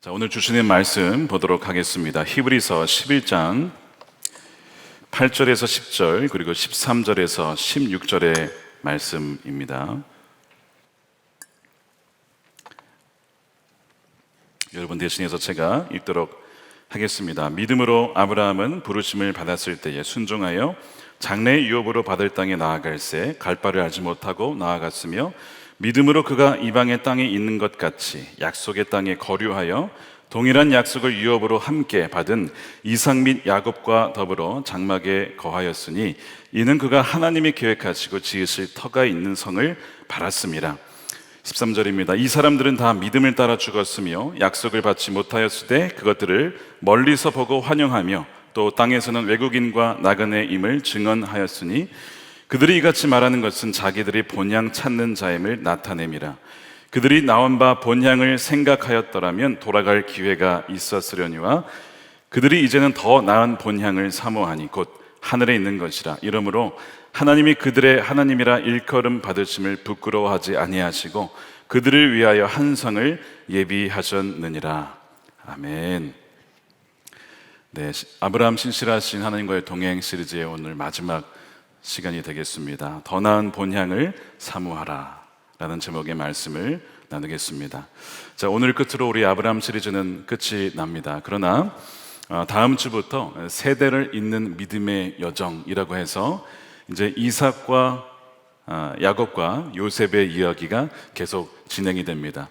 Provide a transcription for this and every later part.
자, 오늘 주시는 말씀 보도록 하겠습니다. 히브리서 11장 8절에서 10절 그리고 13절에서 16절의 말씀입니다. 여러분 대신해서 제가 읽도록 하겠습니다. 믿음으로 아브라함은 부르심을 받았을 때에 순종하여 장래의 유업으로 받을 땅에 나아갈새 갈 바를 알지 못하고 나아갔으며 믿음으로 그가 이방의 땅에 있는 것 같이 약속의 땅에 거류하여 동일한 약속을 유업으로 함께 받은 이삭 및 야곱과 더불어 장막에 거하였으니 이는 그가 하나님이 계획하시고 지으실 터가 있는 성을 바랐음이라. 13절입니다. 이 사람들은 다 믿음을 따라 죽었으며 약속을 받지 못하였으되 그것들을 멀리서 보고 환영하며 또 땅에서는 외국인과 나그네임을 증언하였으니 그들이 이같이 말하는 것은 자기들이 본향 찾는 자임을 나타냄이라. 그들이 나온 바 본향을 생각하였더라면 돌아갈 기회가 있었으려니와 그들이 이제는 더 나은 본향을 사모하니 곧 하늘에 있는 것이라. 이러므로 하나님이 그들의 하나님이라 일컬음 받으심을 부끄러워하지 아니하시고 그들을 위하여 한 성을 예비하셨느니라. 아멘. 네, 아브라함 신실하신 하나님과의 동행 시리즈의 오늘 마지막 시간이 되겠습니다. 더 나은 본향을 사모하라 라는 제목의 말씀을 나누겠습니다. 자, 오늘 끝으로 우리 아브라함 시리즈는 끝이 납니다. 그러나 다음 주부터 세대를 잇는 믿음의 여정이라고 해서 이제 이삭과 야곱과 요셉의 이야기가 계속 진행이 됩니다.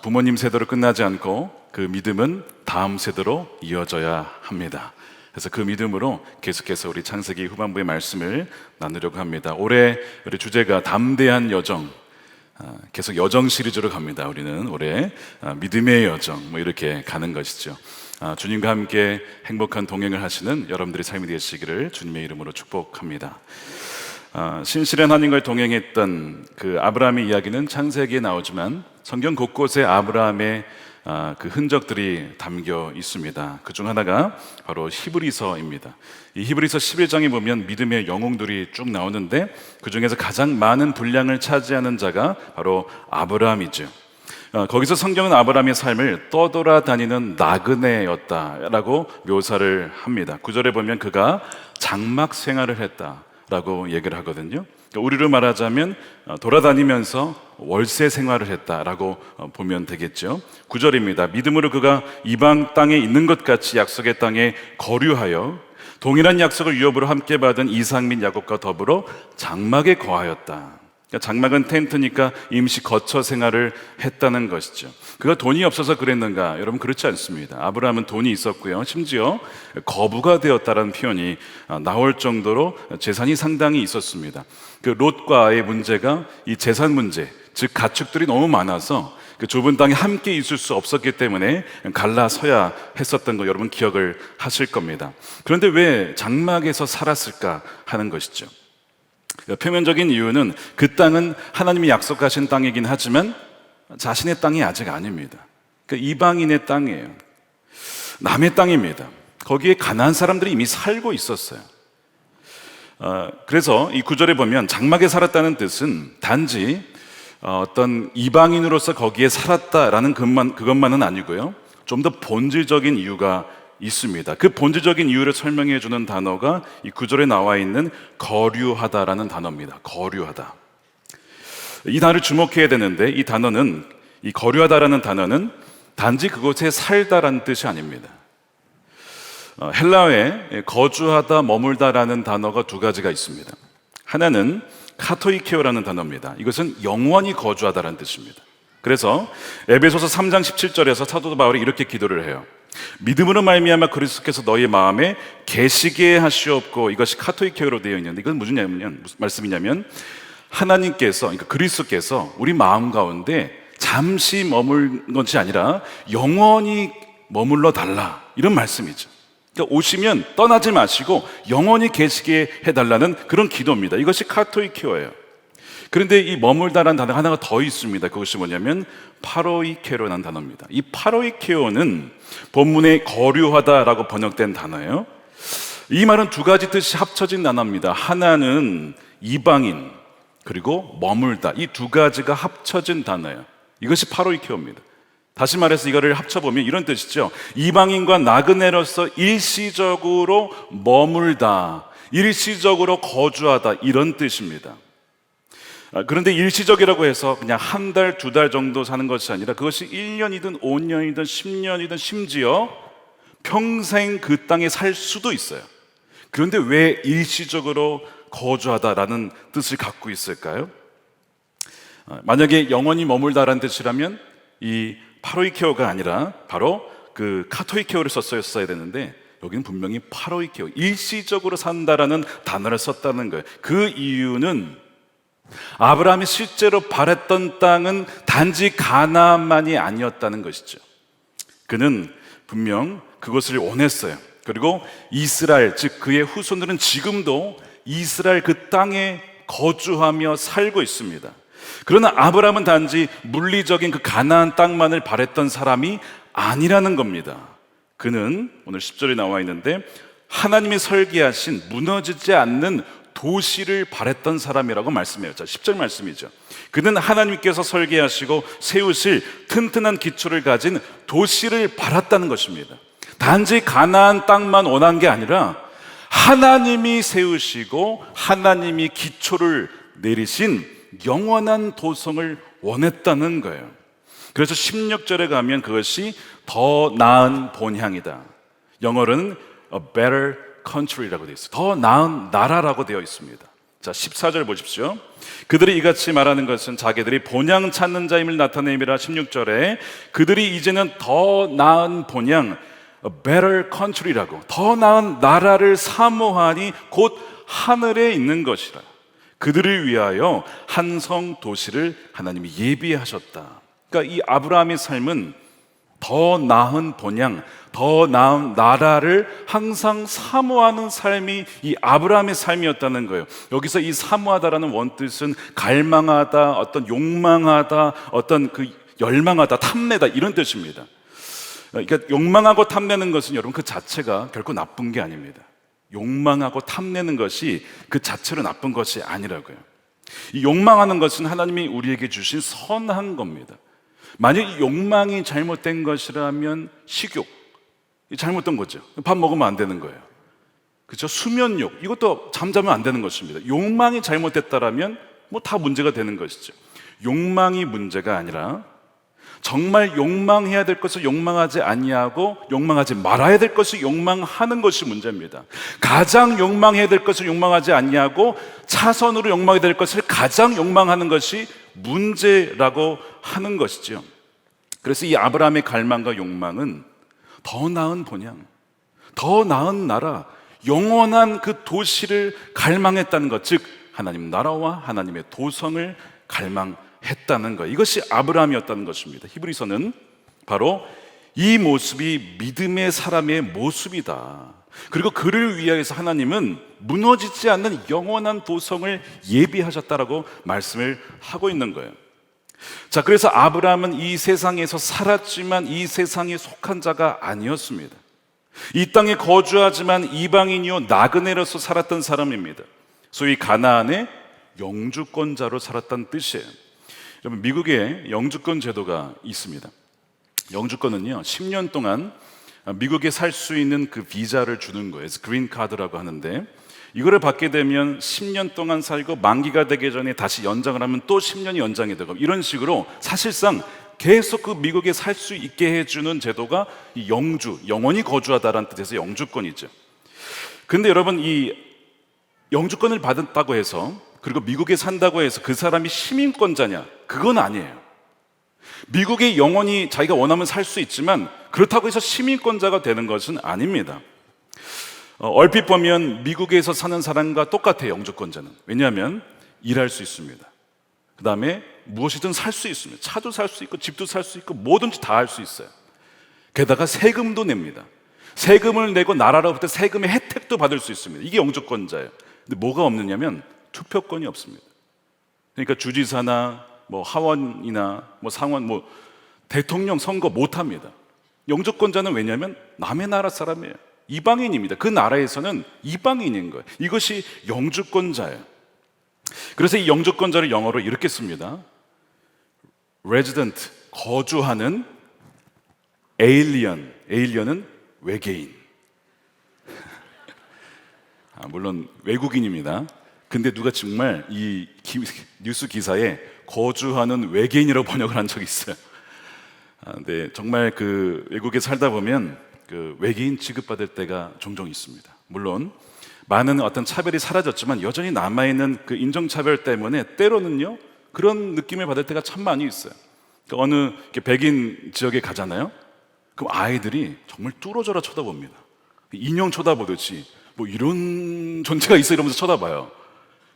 부모님 세대로 끝나지 않고 그 믿음은 다음 세대로 이어져야 합니다. 그래서 그 믿음으로 계속해서 우리 창세기 후반부의 말씀을 나누려고 합니다. 올해 우리 주제가 담대한 여정, 계속 여정 시리즈로 갑니다. 우리는 올해 믿음의 여정 이렇게 가는 것이죠. 주님과 함께 행복한 동행을 하시는 여러분들의 삶이 되시기를 주님의 이름으로 축복합니다. 신실한 하나님과 동행했던 그 아브라함의 이야기는 창세기에 나오지만 성경 곳곳에 아브라함의 그 흔적들이 담겨 있습니다. 그중 하나가 바로 히브리서입니다. 이 히브리서 11장에 보면 믿음의 영웅들이 쭉 나오는데 그 중에서 가장 많은 분량을 차지하는 자가 바로 아브라함이죠. 거기서 성경은 아브라함의 삶을 떠돌아다니는 나그네였다라고 묘사를 합니다. 9절에 보면 그가 장막 생활을 했다라고 얘기를 하거든요. 우리로 말하자면 돌아다니면서 월세 생활을 했다라고 보면 되겠죠. 9절입니다. 믿음으로 그가 이방 땅에 있는 것 같이 약속의 땅에 거류하여 동일한 약속을 유업으로 함께 받은 이삭 및 야곱과 더불어 장막에 거하였다. 그러니까 장막은 텐트니까 임시 거처 생활을 했다는 것이죠. 그가 돈이 없어서 그랬는가? 여러분 그렇지 않습니다. 아브라함은 돈이 있었고요. 심지어 거부가 되었다라는 표현이 나올 정도로 재산이 상당히 있었습니다. 그 롯과의 문제가 이 재산 문제, 즉 가축들이 너무 많아서 그 좁은 땅에 함께 있을 수 없었기 때문에 갈라서야 했었던 거 여러분 기억을 하실 겁니다. 그런데 왜 장막에서 살았을까 하는 것이죠. 표면적인 이유는 그 땅은 하나님이 약속하신 땅이긴 하지만 자신의 땅이 아직 아닙니다. 그러니까 이방인의 땅이에요. 남의 땅입니다. 거기에 가나안 사람들이 이미 살고 있었어요. 그래서 이 구절에 보면 장막에 살았다는 뜻은 단지 어떤 이방인으로서 거기에 살았다라는 그것만은 아니고요. 좀 더 본질적인 이유가 있습니다. 그 본질적인 이유를 설명해 주는 단어가 이 구절에 나와 있는 거류하다라는 단어입니다. 거류하다. 이 단어를 주목해야 되는데 이 단어는, 이 거류하다라는 단어는 단지 그곳에 살다라는 뜻이 아닙니다. 헬라어에 거주하다, 머물다라는 단어가 두 가지가 있습니다. 하나는 카토이케오라는 단어입니다. 이것은 영원히 거주하다라는 뜻입니다. 그래서 에베소서 3장 17절에서 사도 바울이 이렇게 기도를 해요. 믿음으로 말미암아 그리스도께서 너희 마음에 계시게 하시옵고, 이것이 카토이케오로 되어 있는데 이건 무슨 말씀이냐면 하나님께서, 그러니까 그리스도께서 우리 마음 가운데 잠시 머물 것이 아니라 영원히 머물러 달라, 이런 말씀이죠. 그러니까 오시면 떠나지 마시고 영원히 계시게 해달라는 그런 기도입니다. 이것이 카토이케오예요. 그런데 이 머물다라는 단어가 하나가 더 있습니다. 그것이 뭐냐면 파로이케로라는 단어입니다. 이 파로이케오는 본문에 거류하다라고 번역된 단어예요. 이 말은 두 가지 뜻이 합쳐진 단어입니다. 하나는 이방인, 그리고 머물다, 이 두 가지가 합쳐진 단어예요. 이것이 파로이케오입니다. 다시 말해서 이거를 합쳐보면 이런 뜻이죠. 이방인과 나그네로서 일시적으로 머물다, 일시적으로 거주하다, 이런 뜻입니다. 그런데 일시적이라고 해서 그냥 한 달, 두 달 정도 사는 것이 아니라 그것이 1년이든 5년이든 10년이든 심지어 평생 그 땅에 살 수도 있어요. 그런데 왜 일시적으로 거주하다라는 뜻을 갖고 있을까요? 만약에 영원히 머물다라는 뜻이라면 이 파로이케오가 아니라 바로 그 카토이케오를 썼어야 되는데 여기는 분명히 파로이케오, 일시적으로 산다라는 단어를 썼다는 거예요. 그 이유는 아브라함이 실제로 바랬던 땅은 단지 가나안만이 아니었다는 것이죠. 그는 분명 그것을 원했어요. 그리고 이스라엘, 즉 그의 후손들은 지금도 이스라엘 그 땅에 거주하며 살고 있습니다. 그러나 아브라함은 단지 물리적인 그 가나안 땅만을 바랬던 사람이 아니라는 겁니다. 그는 오늘 10절에 나와 있는데 하나님이 설계하신 무너지지 않는 도시를 바랬던 사람이라고 말씀해요. 자, 10절 말씀이죠. 그는 하나님께서 설계하시고 세우실 튼튼한 기초를 가진 도시를 바랐다는 것입니다. 단지 가나안 땅만 원한 게 아니라 하나님이 세우시고 하나님이 기초를 내리신 영원한 도성을 원했다는 거예요. 그래서 16절에 가면 그것이 더 나은 본향이다. 영어로는 a better country라고 되어 있어요. 더 나은 나라라고 되어 있습니다. 자, 14절 보십시오. 그들이 이같이 말하는 것은 자기들이 본향 찾는 자임을 나타내미라. 16절에 그들이 이제는 더 나은 본향, a better country라고, 더 나은 나라를 사모하니 곧 하늘에 있는 것이라. 그들을 위하여 한 성 도시를 하나님이 예비하셨다. 그러니까 이 아브라함의 삶은 더 나은 본향, 더 나은 나라를 항상 사모하는 삶이 이 아브라함의 삶이었다는 거예요. 여기서 이 사모하다라는 원뜻은 갈망하다, 어떤 욕망하다, 어떤 그 열망하다, 탐내다, 이런 뜻입니다. 그러니까 욕망하고 탐내는 것은 여러분 그 자체가 결코 나쁜 게 아닙니다. 욕망하고 탐내는 것이 그 자체로 나쁜 것이 아니라고요. 이 욕망하는 것은 하나님이 우리에게 주신 선한 겁니다. 만약 이 욕망이 잘못된 것이라면 식욕, 잘못된 거죠. 밥 먹으면 안 되는 거예요. 그렇죠? 수면욕, 이것도 잠자면 안 되는 것입니다. 욕망이 잘못됐다라면 뭐 다 문제가 되는 것이죠. 욕망이 문제가 아니라 정말 욕망해야 될 것을 욕망하지 아니하고 욕망하지 말아야 될 것을 욕망하는 것이 문제입니다. 가장 욕망해야 될 것을 욕망하지 아니하고 차선으로 욕망해야 될 것을 가장 욕망하는 것이 문제라고 하는 것이죠. 그래서 이 아브라함의 갈망과 욕망은 더 나은 본향, 더 나은 나라, 영원한 그 도시를 갈망했다는 것, 즉 하나님 나라와 하나님의 도성을 갈망했다는 것, 이것이 아브라함이었다는 것입니다. 히브리서는 바로 이 모습이 믿음의 사람의 모습이다. 그리고 그를 위하여서 하나님은 무너지지 않는 영원한 도성을 예비하셨다라고 말씀을 하고 있는 거예요. 자, 그래서 아브라함은 이 세상에서 살았지만 이 세상에 속한 자가 아니었습니다. 이 땅에 거주하지만 이방인이요 나그네로서 살았던 사람입니다. 소위 가나안의 영주권자로 살았다는 뜻이에요. 여러분, 미국에 영주권 제도가 있습니다. 영주권은요 10년 동안 미국에 살 수 있는 그 비자를 주는 거예요. 그래서 그린 카드라고 하는데, 이거를 받게 되면 10년 동안 살고 만기가 되기 전에 다시 연장을 하면 또 10년이 연장이 되고, 이런 식으로 사실상 계속 그 미국에 살 수 있게 해주는 제도가 이 영주, 영원히 거주하다라는 뜻에서 영주권이죠. 근데 여러분, 이 영주권을 받았다고 해서, 그리고 미국에 산다고 해서 그 사람이 시민권자냐? 그건 아니에요. 미국에 영원히 자기가 원하면 살 수 있지만 그렇다고 해서 시민권자가 되는 것은 아닙니다. 얼핏 보면 미국에서 사는 사람과 똑같아요, 영주권자는. 왜냐하면 일할 수 있습니다. 그 다음에 무엇이든 살 수 있습니다. 차도 살 수 있고 집도 살 수 있고 뭐든지 다 할 수 있어요. 게다가 세금도 냅니다. 세금을 내고 나라로부터 세금의 혜택도 받을 수 있습니다. 이게 영주권자예요. 근데 뭐가 없느냐면 투표권이 없습니다. 그러니까 주지사나 뭐 하원이나 뭐 상원, 뭐 대통령 선거 못 합니다. 영주권자는 왜냐하면 남의 나라 사람이에요. 이방인입니다. 그 나라에서는 이방인인 거예요. 이것이 영주권자예요. 그래서 이 영주권자를 영어로 이렇게 씁니다. resident, 거주하는 에일리언은 외계인. 물론 외국인입니다. 근데 누가 정말 이 뉴스 기사에 거주하는 외계인이라고 번역을 한 적이 있어요. 근데 정말 그 외국에 살다 보면 그 외계인 취급받을 때가 종종 있습니다. 물론 많은 어떤 차별이 사라졌지만 여전히 남아있는 그 인종차별 때문에 때로는요 그런 느낌을 받을 때가 참 많이 있어요. 그러니까 어느 백인 지역에 가잖아요. 그럼 아이들이 정말 뚫어져라 쳐다봅니다. 인형 쳐다보듯이 뭐 이런 존재가 있어 이러면서 쳐다봐요.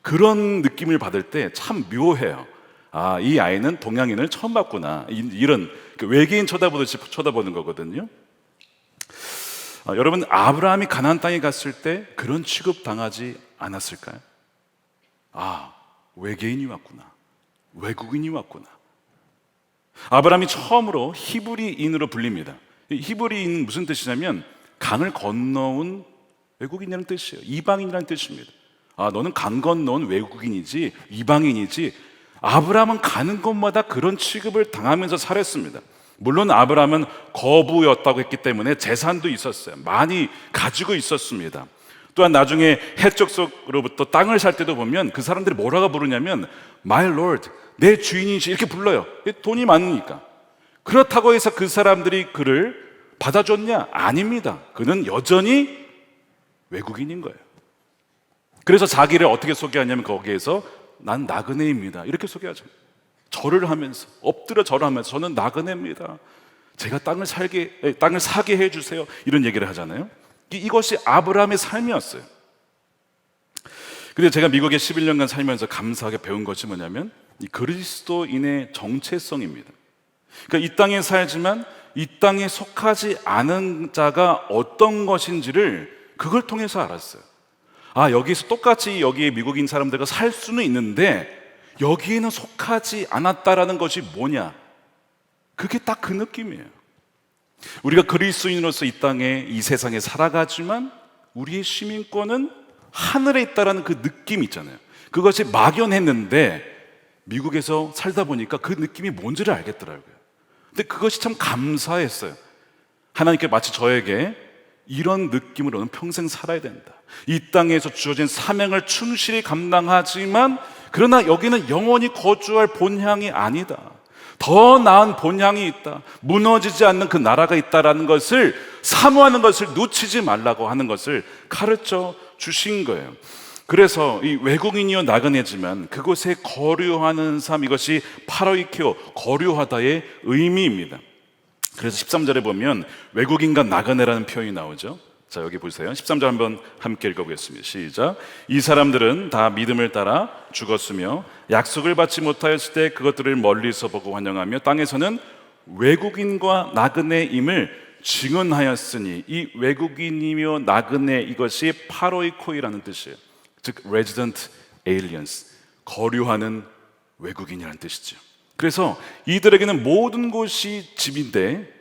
그런 느낌을 받을 때 참 묘해요. 이 아이는 동양인을 처음 봤구나. 이런 외계인 쳐다보듯이 쳐다보는 거거든요. 여러분, 아브라함이 가나안 땅에 갔을 때 그런 취급 당하지 않았을까요? 외계인이 왔구나. 외국인이 왔구나. 아브라함이 처음으로 히브리인으로 불립니다. 히브리인은 무슨 뜻이냐면 강을 건너온 외국인이라는 뜻이에요. 이방인이라는 뜻입니다. 너는 강 건너온 외국인이지 이방인이지. 아브라함은 가는 곳마다 그런 취급을 당하면서 살았습니다. 물론 아브라함은 거부였다고 했기 때문에 재산도 있었어요. 많이 가지고 있었습니다. 또한 나중에 해족속으로부터 땅을 살 때도 보면 그 사람들이 뭐라고 부르냐면 My Lord, 내 주인이시 이렇게 불러요. 돈이 많으니까. 그렇다고 해서 그 사람들이 그를 받아줬냐? 아닙니다. 그는 여전히 외국인인 거예요. 그래서 자기를 어떻게 소개하냐면 거기에서 난 나그네입니다 이렇게 소개하죠. 절을 하면서 엎드려 절을 하면서 저는 나그네입니다. 제가 땅을 사게 해주세요 이런 얘기를 하잖아요. 이것이 아브라함의 삶이었어요. 근데 제가 미국에 11년간 살면서 감사하게 배운 것이 뭐냐면 이 그리스도인의 정체성입니다. 그러니까 이 땅에 살지만 이 땅에 속하지 않은 자가 어떤 것인지를 그걸 통해서 알았어요. 여기서 똑같이 여기에 미국인 사람들과 살 수는 있는데 여기에는 속하지 않았다라는 것이 뭐냐? 그게 딱 그 느낌이에요. 우리가 그리스도인으로서 이 땅에 이 세상에 살아가지만 우리의 시민권은 하늘에 있다라는 그 느낌 있잖아요. 그것이 막연했는데 미국에서 살다 보니까 그 느낌이 뭔지를 알겠더라고요. 근데 그것이 참 감사했어요. 하나님께 마치 저에게 이런 느낌으로는 평생 살아야 된다. 이 땅에서 주어진 사명을 충실히 감당하지만 그러나 여기는 영원히 거주할 본향이 아니다. 더 나은 본향이 있다. 무너지지 않는 그 나라가 있다라는 것을 사모하는 것을 놓치지 말라고 하는 것을 가르쳐 주신 거예요. 그래서 이 외국인이요 나그네지만 그곳에 거류하는 삶, 이것이 파라이케오, 거류하다의 의미입니다. 그래서 13절에 보면 외국인과 나그네라는 표현이 나오죠. 자, 여기 보세요. 13절 한번 함께 읽어보겠습니다. 시작. 이 사람들은 다 믿음을 따라 죽었으며 약속을 받지 못하였을 때 그것들을 멀리서 보고 환영하며 땅에서는 외국인과 나그네임을 증언하였으니, 이 외국인이며 나그네, 이것이 파로이코이라는 뜻이에요. 즉 resident aliens, 거류하는 외국인이라는 뜻이죠. 그래서 이들에게는 모든 곳이 집인데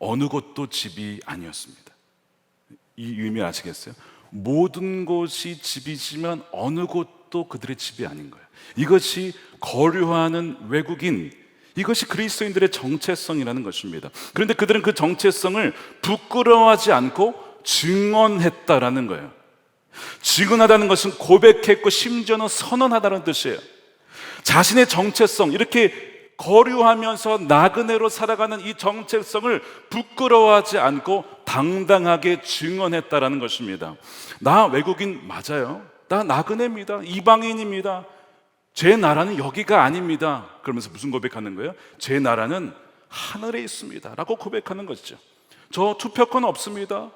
어느 곳도 집이 아니었습니다. 이 의미 아시겠어요? 모든 곳이 집이지만 어느 곳도 그들의 집이 아닌 거예요. 이것이 거류하는 외국인, 이것이 그리스도인들의 정체성이라는 것입니다. 그런데 그들은 그 정체성을 부끄러워하지 않고 증언했다라는 거예요. 증언하다는 것은 고백했고 심지어는 선언하다는 뜻이에요. 자신의 정체성, 이렇게 거류하면서 나그네로 살아가는 이 정체성을 부끄러워하지 않고 당당하게 증언했다라는 것입니다. 나 외국인 맞아요. 나 나그네입니다. 이방인입니다. 제 나라는 여기가 아닙니다. 그러면서 무슨 고백하는 거예요? 제 나라는 하늘에 있습니다 라고 고백하는 것이죠. 저 투표권 없습니다.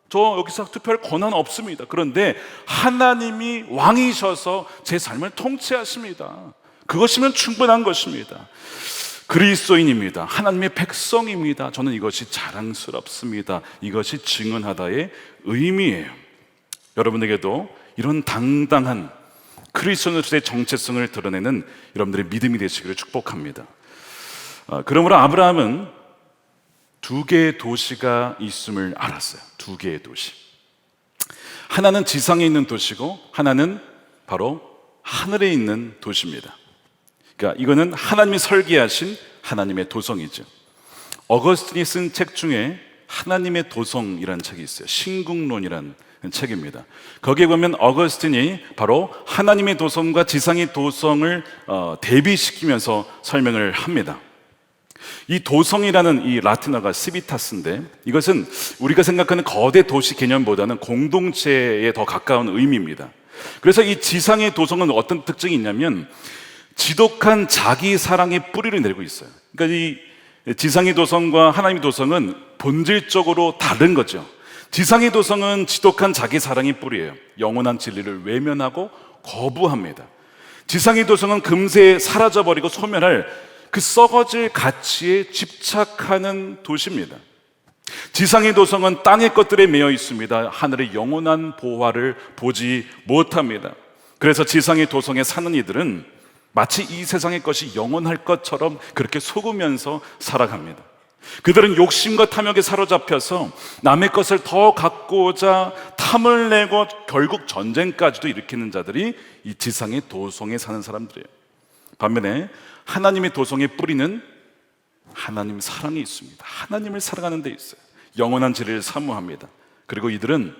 저 여기서 투표할 권한 없습니다. 그런데 하나님이 왕이셔서 제 삶을 통치하십니다. 그것이면 충분한 것입니다. 그리스도인입니다. 하나님의 백성입니다. 저는 이것이 자랑스럽습니다. 이것이 증언하다의 의미예요. 여러분에게도 이런 당당한 그리스도인으로서의 정체성을 드러내는 여러분들의 믿음이 되시기를 축복합니다. 그러므로 아브라함은 두 개의 도시가 있음을 알았어요. 두 개의 도시. 하나는 지상에 있는 도시고 하나는 바로 하늘에 있는 도시입니다. 그러니까 이거는 하나님이 설계하신 하나님의 도성이죠. 어거스틴이 쓴 책 중에 하나님의 도성이라는 책이 있어요. 신국론이라는 책입니다. 거기에 보면 어거스틴이 바로 하나님의 도성과 지상의 도성을 대비시키면서 설명을 합니다. 이 도성이라는 이 라틴어가 시비타스인데, 이것은 우리가 생각하는 거대 도시 개념보다는 공동체에 더 가까운 의미입니다. 그래서 이 지상의 도성은 어떤 특징이 있냐면 지독한 자기 사랑의 뿌리를 내리고 있어요. 그러니까 이 지상의 도성과 하나님의 도성은 본질적으로 다른 거죠. 지상의 도성은 지독한 자기 사랑의 뿌리예요. 영원한 진리를 외면하고 거부합니다. 지상의 도성은 금세 사라져버리고 소멸할 그 썩어질 가치에 집착하는 도시입니다. 지상의 도성은 땅의 것들에 매여 있습니다. 하늘의 영원한 보화를 보지 못합니다. 그래서 지상의 도성에 사는 이들은 마치 이 세상의 것이 영원할 것처럼 그렇게 속으면서 살아갑니다. 그들은 욕심과 탐욕에 사로잡혀서 남의 것을 더 갖고자 탐을 내고 결국 전쟁까지도 일으키는 자들이 이 지상의 도성에 사는 사람들이에요. 반면에 하나님의 도성의 뿌리는 하나님 사랑이 있습니다. 하나님을 사랑하는 데 있어요. 영원한 진리를 사모합니다. 그리고 이들은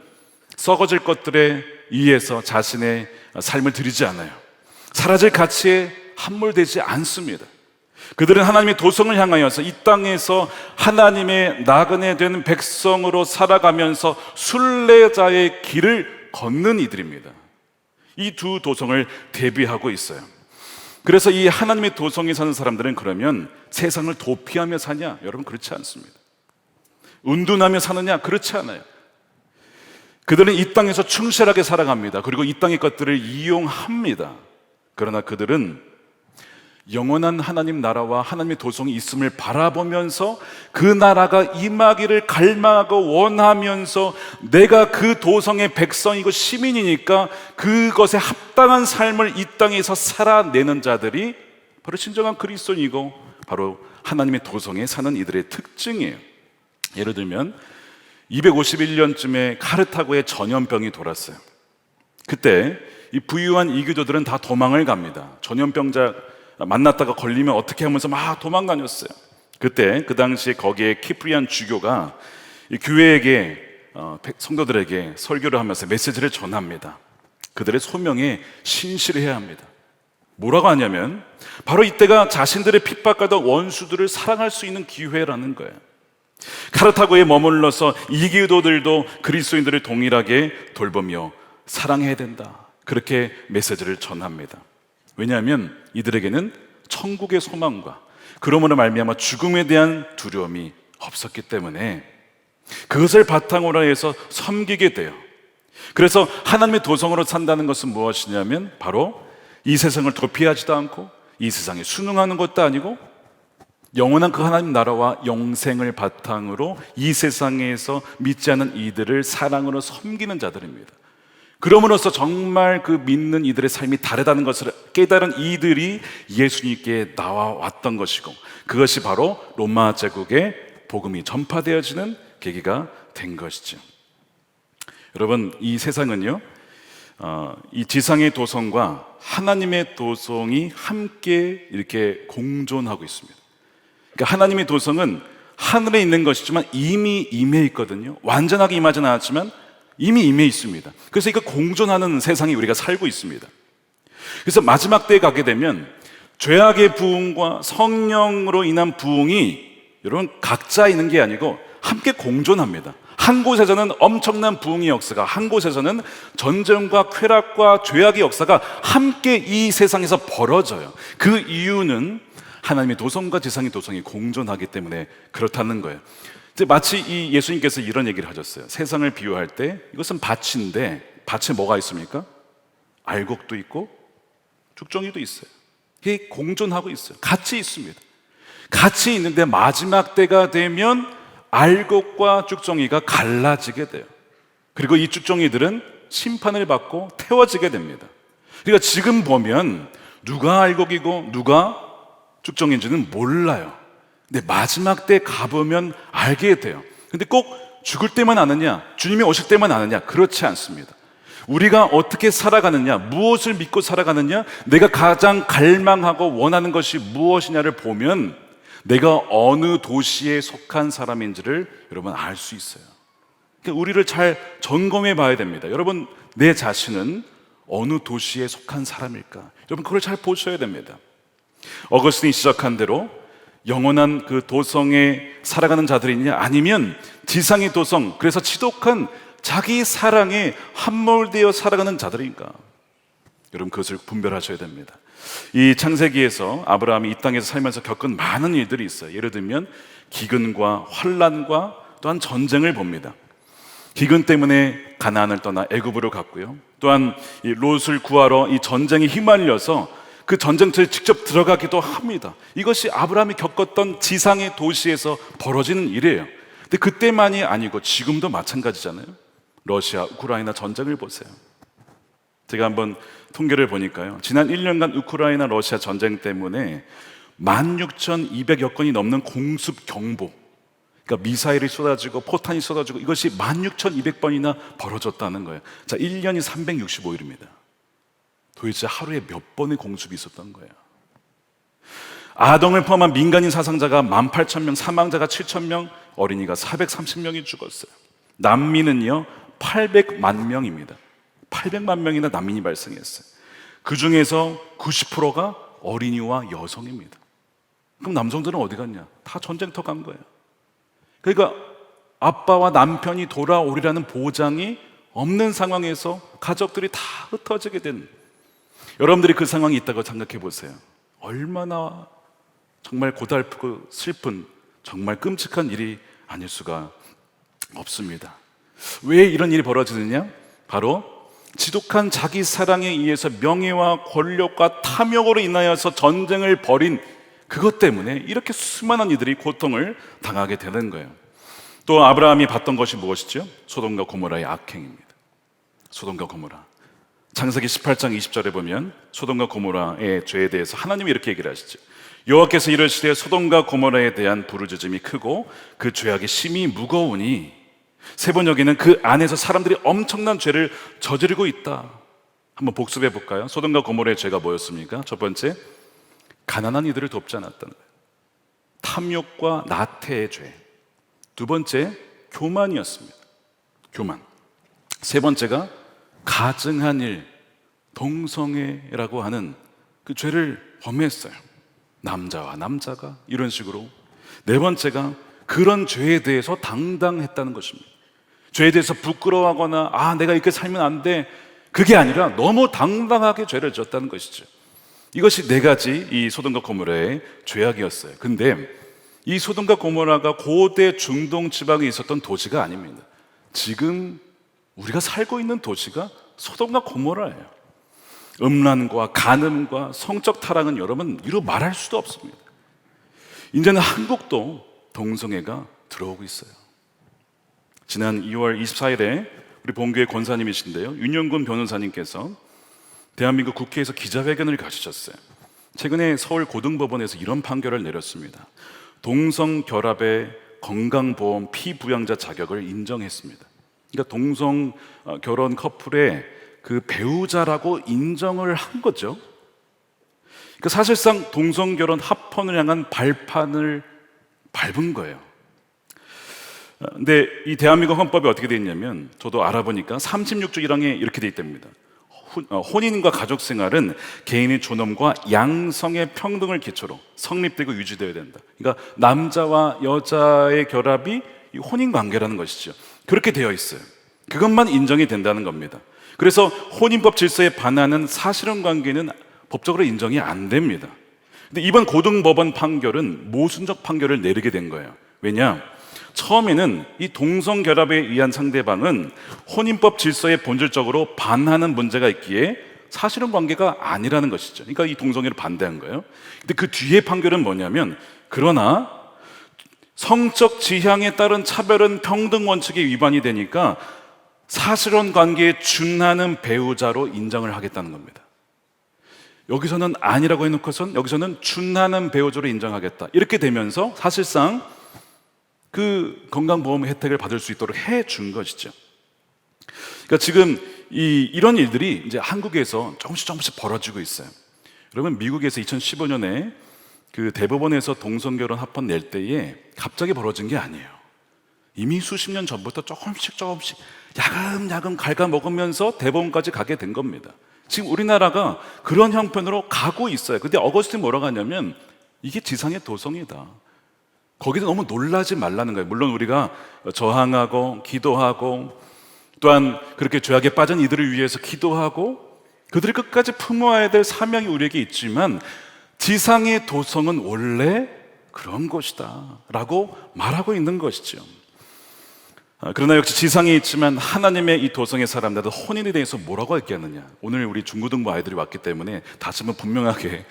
썩어질 것들에 의해서 자신의 삶을 드리지 않아요. 사라질 가치에 함몰되지 않습니다. 그들은 하나님의 도성을 향하여서 이 땅에서 하나님의 나그네 된 백성으로 살아가면서 순례자의 길을 걷는 이들입니다. 이 두 도성을 대비하고 있어요. 그래서 이 하나님의 도성에 사는 사람들은 그러면 세상을 도피하며 사냐? 여러분, 그렇지 않습니다. 운둔하며 사느냐? 그렇지 않아요. 그들은 이 땅에서 충실하게 살아갑니다. 그리고 이 땅의 것들을 이용합니다. 그러나 그들은 영원한 하나님 나라와 하나님의 도성이 있음을 바라보면서 그 나라가 임하기를 갈망하고 원하면서 내가 그 도성의 백성이고 시민이니까 그것에 합당한 삶을 이 땅에서 살아내는 자들이 바로 진정한 그리스도인이고 바로 하나님의 도성에 사는 이들의 특징이에요. 예를 들면 251년쯤에 카르타고에 전염병이 돌았어요. 그때 이 부유한 이교도들은 다 도망을 갑니다. 전염병자 만났다가 걸리면 어떻게 하면서 막 도망다녔어요. 그때 그 당시에 거기에 키프리안 주교가 이 교회에게 성도들에게 설교를 하면서 메시지를 전합니다. 그들의 소명에 신실해야 합니다. 뭐라고 하냐면 바로 이때가 자신들의 핍박받던 원수들을 사랑할 수 있는 기회라는 거예요. 카르타고에 머물러서 이교도들도 그리스도인들을 동일하게 돌보며 사랑해야 된다. 그렇게 메시지를 전합니다. 왜냐하면 이들에게는 천국의 소망과 그러므로 말미암아 죽음에 대한 두려움이 없었기 때문에 그것을 바탕으로 해서 섬기게 돼요. 그래서 하나님의 도성으로 산다는 것은 무엇이냐면 바로 이 세상을 도피하지도 않고 이 세상에 순응하는 것도 아니고 영원한 그 하나님 나라와 영생을 바탕으로 이 세상에서 믿지 않는 이들을 사랑으로 섬기는 자들입니다. 그럼으로써 정말 그 믿는 이들의 삶이 다르다는 것을 깨달은 이들이 예수님께 나와왔던 것이고 그것이 바로 로마 제국의 복음이 전파되어지는 계기가 된 것이죠. 여러분, 이 세상은요 이 지상의 도성과 하나님의 도성이 함께 이렇게 공존하고 있습니다. 그러니까 하나님의 도성은 하늘에 있는 것이지만 이미 임해 있거든요. 완전하게 임하지는 않았지만 이미 임해 있습니다. 그래서 이거 공존하는 세상에 우리가 살고 있습니다. 그래서 마지막 때에 가게 되면 죄악의 부흥과 성령으로 인한 부흥이 여러분 각자 있는 게 아니고 함께 공존합니다. 한 곳에서는 엄청난 부흥의 역사가, 한 곳에서는 전쟁과 쾌락과 죄악의 역사가 함께 이 세상에서 벌어져요. 그 이유는 하나님의 도성과 지상의 도성이 공존하기 때문에 그렇다는 거예요. 마치 이 예수님께서 이런 얘기를 하셨어요. 세상을 비유할 때 이것은 밭인데 밭에 뭐가 있습니까? 알곡도 있고 죽정이도 있어요. 이게 공존하고 있어요. 같이 있습니다. 같이 있는데 마지막 때가 되면 알곡과 죽정이가 갈라지게 돼요. 그리고 이 죽정이들은 심판을 받고 태워지게 됩니다. 그러니까 지금 보면 누가 알곡이고 누가 죽정인지는 몰라요. 근데 마지막 때 가보면 알게 돼요. 근데 꼭 죽을 때만 아느냐, 주님이 오실 때만 아느냐, 그렇지 않습니다. 우리가 어떻게 살아가느냐, 무엇을 믿고 살아가느냐, 내가 가장 갈망하고 원하는 것이 무엇이냐를 보면 내가 어느 도시에 속한 사람인지를 여러분 알 수 있어요. 그러니까 우리를 잘 점검해 봐야 됩니다. 여러분, 내 자신은 어느 도시에 속한 사람일까? 여러분, 그걸 잘 보셔야 됩니다. 어거스틴이 지적한 대로 영원한 그 도성에 살아가는 자들이냐, 아니면 지상의 도성, 그래서 지독한 자기 사랑에 함몰되어 살아가는 자들인가? 여러분, 그것을 분별하셔야 됩니다. 이 창세기에서 아브라함이 이 땅에서 살면서 겪은 많은 일들이 있어요. 예를 들면 기근과 환란과 또한 전쟁을 봅니다. 기근 때문에 가나안을 떠나 애굽으로 갔고요. 또한 이 롯을 구하러 이 전쟁에 휘말려서 그 전쟁터에 직접 들어가기도 합니다. 이것이 아브라함이 겪었던 지상의 도시에서 벌어지는 일이에요. 근데 그때만이 아니고 지금도 마찬가지잖아요. 러시아, 우크라이나 전쟁을 보세요. 제가 한번 통계를 보니까요, 지난 1년간 우크라이나 러시아 전쟁 때문에 16,200여 건이 넘는 공습 경보, 그러니까 미사일이 쏟아지고 포탄이 쏟아지고 이것이 16,200번이나 벌어졌다는 거예요. 자, 1년이 365일입니다. 도대체 하루에 몇 번의 공습이 있었던 거예요. 아동을 포함한 민간인 사상자가 18,000명, 사망자가 7,000명, 어린이가 430명이 죽었어요. 난민은요 800만 명입니다. 800만 명이나 난민이 발생했어요. 그 중에서 90%가 어린이와 여성입니다. 그럼 남성들은 어디 갔냐? 다 전쟁터 간 거예요. 그러니까 아빠와 남편이 돌아오리라는 보장이 없는 상황에서 가족들이 다 흩어지게 된, 여러분들이 그 상황이 있다고 생각해 보세요. 얼마나 정말 고달프고 슬픈, 정말 끔찍한 일이 아닐 수가 없습니다. 왜 이런 일이 벌어지느냐? 바로 지독한 자기 사랑에 의해서 명예와 권력과 탐욕으로 인하여서 전쟁을 벌인 그것 때문에 이렇게 수많은 이들이 고통을 당하게 되는 거예요. 또 아브라함이 봤던 것이 무엇이죠? 소돔과 고모라의 악행입니다. 소돔과 고모라. 창세기 18장 20절에 보면 소돔과 고모라의 죄에 대해서 하나님이 이렇게 얘기를 하시죠. 여호와께서 이르시되 소돔과 고모라에 대한 부르짖음이 크고 그 죄악이 심히 무거우니 세 번역에는 그 안에서 사람들이 엄청난 죄를 저지르고 있다. 한번 복습해 볼까요? 소돔과 고모라의 죄가 뭐였습니까? 첫 번째, 가난한 이들을 돕지 않았다는 거예요. 탐욕과 나태의 죄. 두 번째, 교만이었습니다. 교만. 세 번째가 가증한 일, 동성애라고 하는 그 죄를 범했어요. 남자와 남자가 이런 식으로. 네 번째가 그런 죄에 대해서 당당했다는 것입니다. 죄에 대해서 부끄러워하거나 내가 이렇게 살면 안 돼, 그게 아니라 너무 당당하게 죄를 졌다는 것이죠. 이것이 네 가지 이 소돔과 고모라의 죄악이었어요. 근데 이 소돔과 고모라가 고대 중동 지방에 있었던 도시가 아닙니다. 지금 우리가 살고 있는 도시가 소돔과 고모라예요. 음란과 간음과 성적 타락은 여러분 이루 말할 수도 없습니다. 이제는 한국도 동성애가 들어오고 있어요. 지난 2월 24일에 우리 본교회 권사님이신데요, 윤영군 변호사님께서 대한민국 국회에서 기자회견을 가지셨어요. 최근에 서울 고등법원에서 이런 판결을 내렸습니다. 동성 결합의 건강보험 피부양자 자격을 인정했습니다. 그러니까 동성 결혼 커플의 그 배우자라고 인정을 한 거죠. 그러니까 사실상 동성 결혼 합헌을 향한 발판을 밟은 거예요. 근데 이 대한민국 헌법이 어떻게 되어 있냐면, 저도 알아보니까 36조 1항에 이렇게 되어 있답니다. 혼인과 가족 생활은 개인의 존엄과 양성의 평등을 기초로 성립되고 유지되어야 된다. 그러니까 남자와 여자의 결합이 혼인 관계라는 것이죠. 그렇게 되어 있어요. 그것만 인정이 된다는 겁니다. 그래서 혼인법 질서에 반하는 사실혼 관계는 법적으로 인정이 안 됩니다. 근데 이번 고등법원 판결은 모순적 판결을 내리게 된 거예요. 왜냐? 처음에는 이 동성 결합에 의한 상대방은 혼인법 질서에 본질적으로 반하는 문제가 있기에 사실혼 관계가 아니라는 것이죠. 그러니까 이 동성애를 반대한 거예요. 근데 그 뒤에 판결은 뭐냐면, 그러나 성적 지향에 따른 차별은 평등 원칙에 위반이 되니까 사실혼 관계에 준하는 배우자로 인정을 하겠다는 겁니다. 여기서는 아니라고 해놓고선 여기서는 준하는 배우자로 인정하겠다. 이렇게 되면서 사실상 그 건강보험 혜택을 받을 수 있도록 해준 것이죠. 그러니까 지금 이런 일들이 이제 한국에서 조금씩 벌어지고 있어요. 여러분, 미국에서 2015년에 그 대법원에서 동성결혼 합헌 낼 때에 갑자기 벌어진 게 아니에요. 이미 수십 년 전부터 조금씩 야금야금 갉아먹으면서 대법원까지 가게 된 겁니다. 지금 우리나라가 그런 형편으로 가고 있어요. 근데 어거스틴 뭐라고 하냐면 이게 지상의 도성이다. 거기서 너무 놀라지 말라는 거예요. 물론 우리가 저항하고 기도하고 또한 그렇게 죄악에 빠진 이들을 위해서 기도하고 그들을 끝까지 품어야 될 사명이 우리에게 있지만 지상의 도성은 원래 그런 것이다 라고 말하고 있는 것이죠. 그러나 역시 지상에 있지만 하나님의 이 도성의 사람들은 혼인에 대해서 뭐라고 얘기하느냐. 오늘 우리 중고등부 아이들이 왔기 때문에 다시 한번 분명하게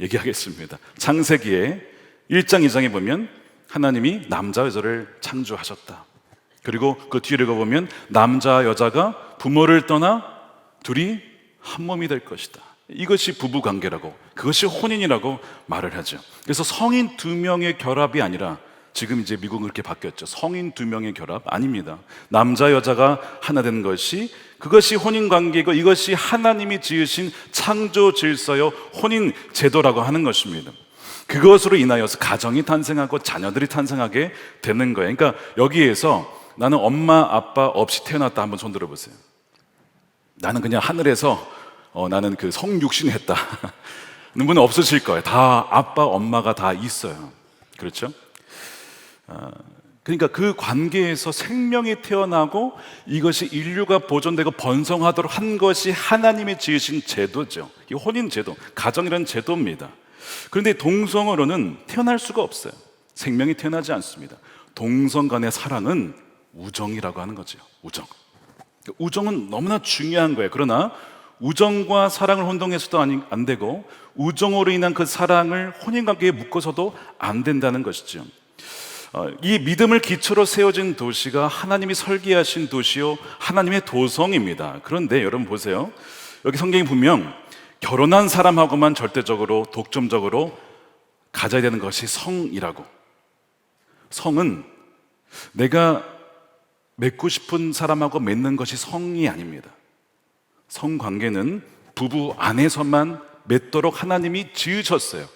얘기하겠습니다. 창세기에 1장 2장에 보면 하나님이 남자 여자를 창조하셨다. 그리고 그 뒤를 읽어보면 남자 여자가 부모를 떠나 둘이 한 몸이 될 것이다. 이것이 부부관계라고, 그것이 혼인이라고 말을 하죠. 그래서 성인 두 명의 결합이 아니라, 지금 이제 미국은 그렇게 바뀌었죠. 성인 두 명의 결합 아닙니다. 남자 여자가 하나 되는 것이, 그것이 혼인관계이고 이것이 하나님이 지으신 창조 질서요 혼인 제도라고 하는 것입니다. 그것으로 인하여서 가정이 탄생하고 자녀들이 탄생하게 되는 거예요. 그러니까 여기에서 나는 엄마 아빠 없이 태어났다, 한번 손 들어보세요. 나는 그냥 하늘에서 나는 그 성육신 했다 는 분은 없으실 거예요. 다 아빠 엄마가 다 있어요. 그렇죠? 그러니까 그 관계에서 생명이 태어나고 이것이 인류가 보존되고 번성하도록 한 것이 하나님이 지으신 제도죠. 이 혼인 제도, 가정이라는 제도입니다. 그런데 동성으로는 태어날 수가 없어요. 생명이 태어나지 않습니다. 동성 간의 사랑은 우정이라고 하는 거죠. 우정은 너무나 중요한 거예요. 그러나 우정과 사랑을 혼동해서도 안 되고 우정으로 인한 그 사랑을 혼인관계에 묶어서도 안 된다는 것이죠. 이 믿음을 기초로 세워진 도시가 하나님이 설계하신 도시요 하나님의 도성입니다. 그런데 여러분 보세요. 여기 성경이 분명 결혼한 사람하고만 절대적으로 독점적으로 가져야 되는 것이 성이라고. 성은 내가 맺고 싶은 사람하고 맺는 것이 성이 아닙니다. 성관계는 부부 안에서만 맺도록 하나님이 지으셨어요.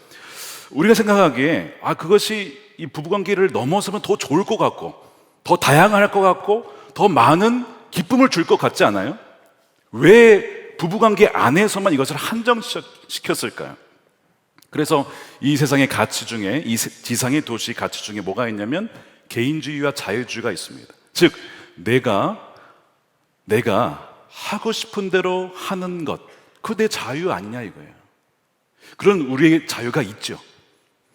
우리가 생각하기에 그것이 이 부부관계를 넘어서면 더 좋을 것 같고 더 다양할 것 같고 더 많은 기쁨을 줄 것 같지 않아요? 왜 부부관계 안에서만 이것을 한정시켰을까요? 그래서 이 세상의 가치 중에, 이 지상의 도시 가치 중에 뭐가 있냐면 개인주의와 자유주의가 있습니다. 즉 내가 하고 싶은 대로 하는 것, 그거 내 자유 아니냐 이거예요. 그런 우리의 자유가 있죠.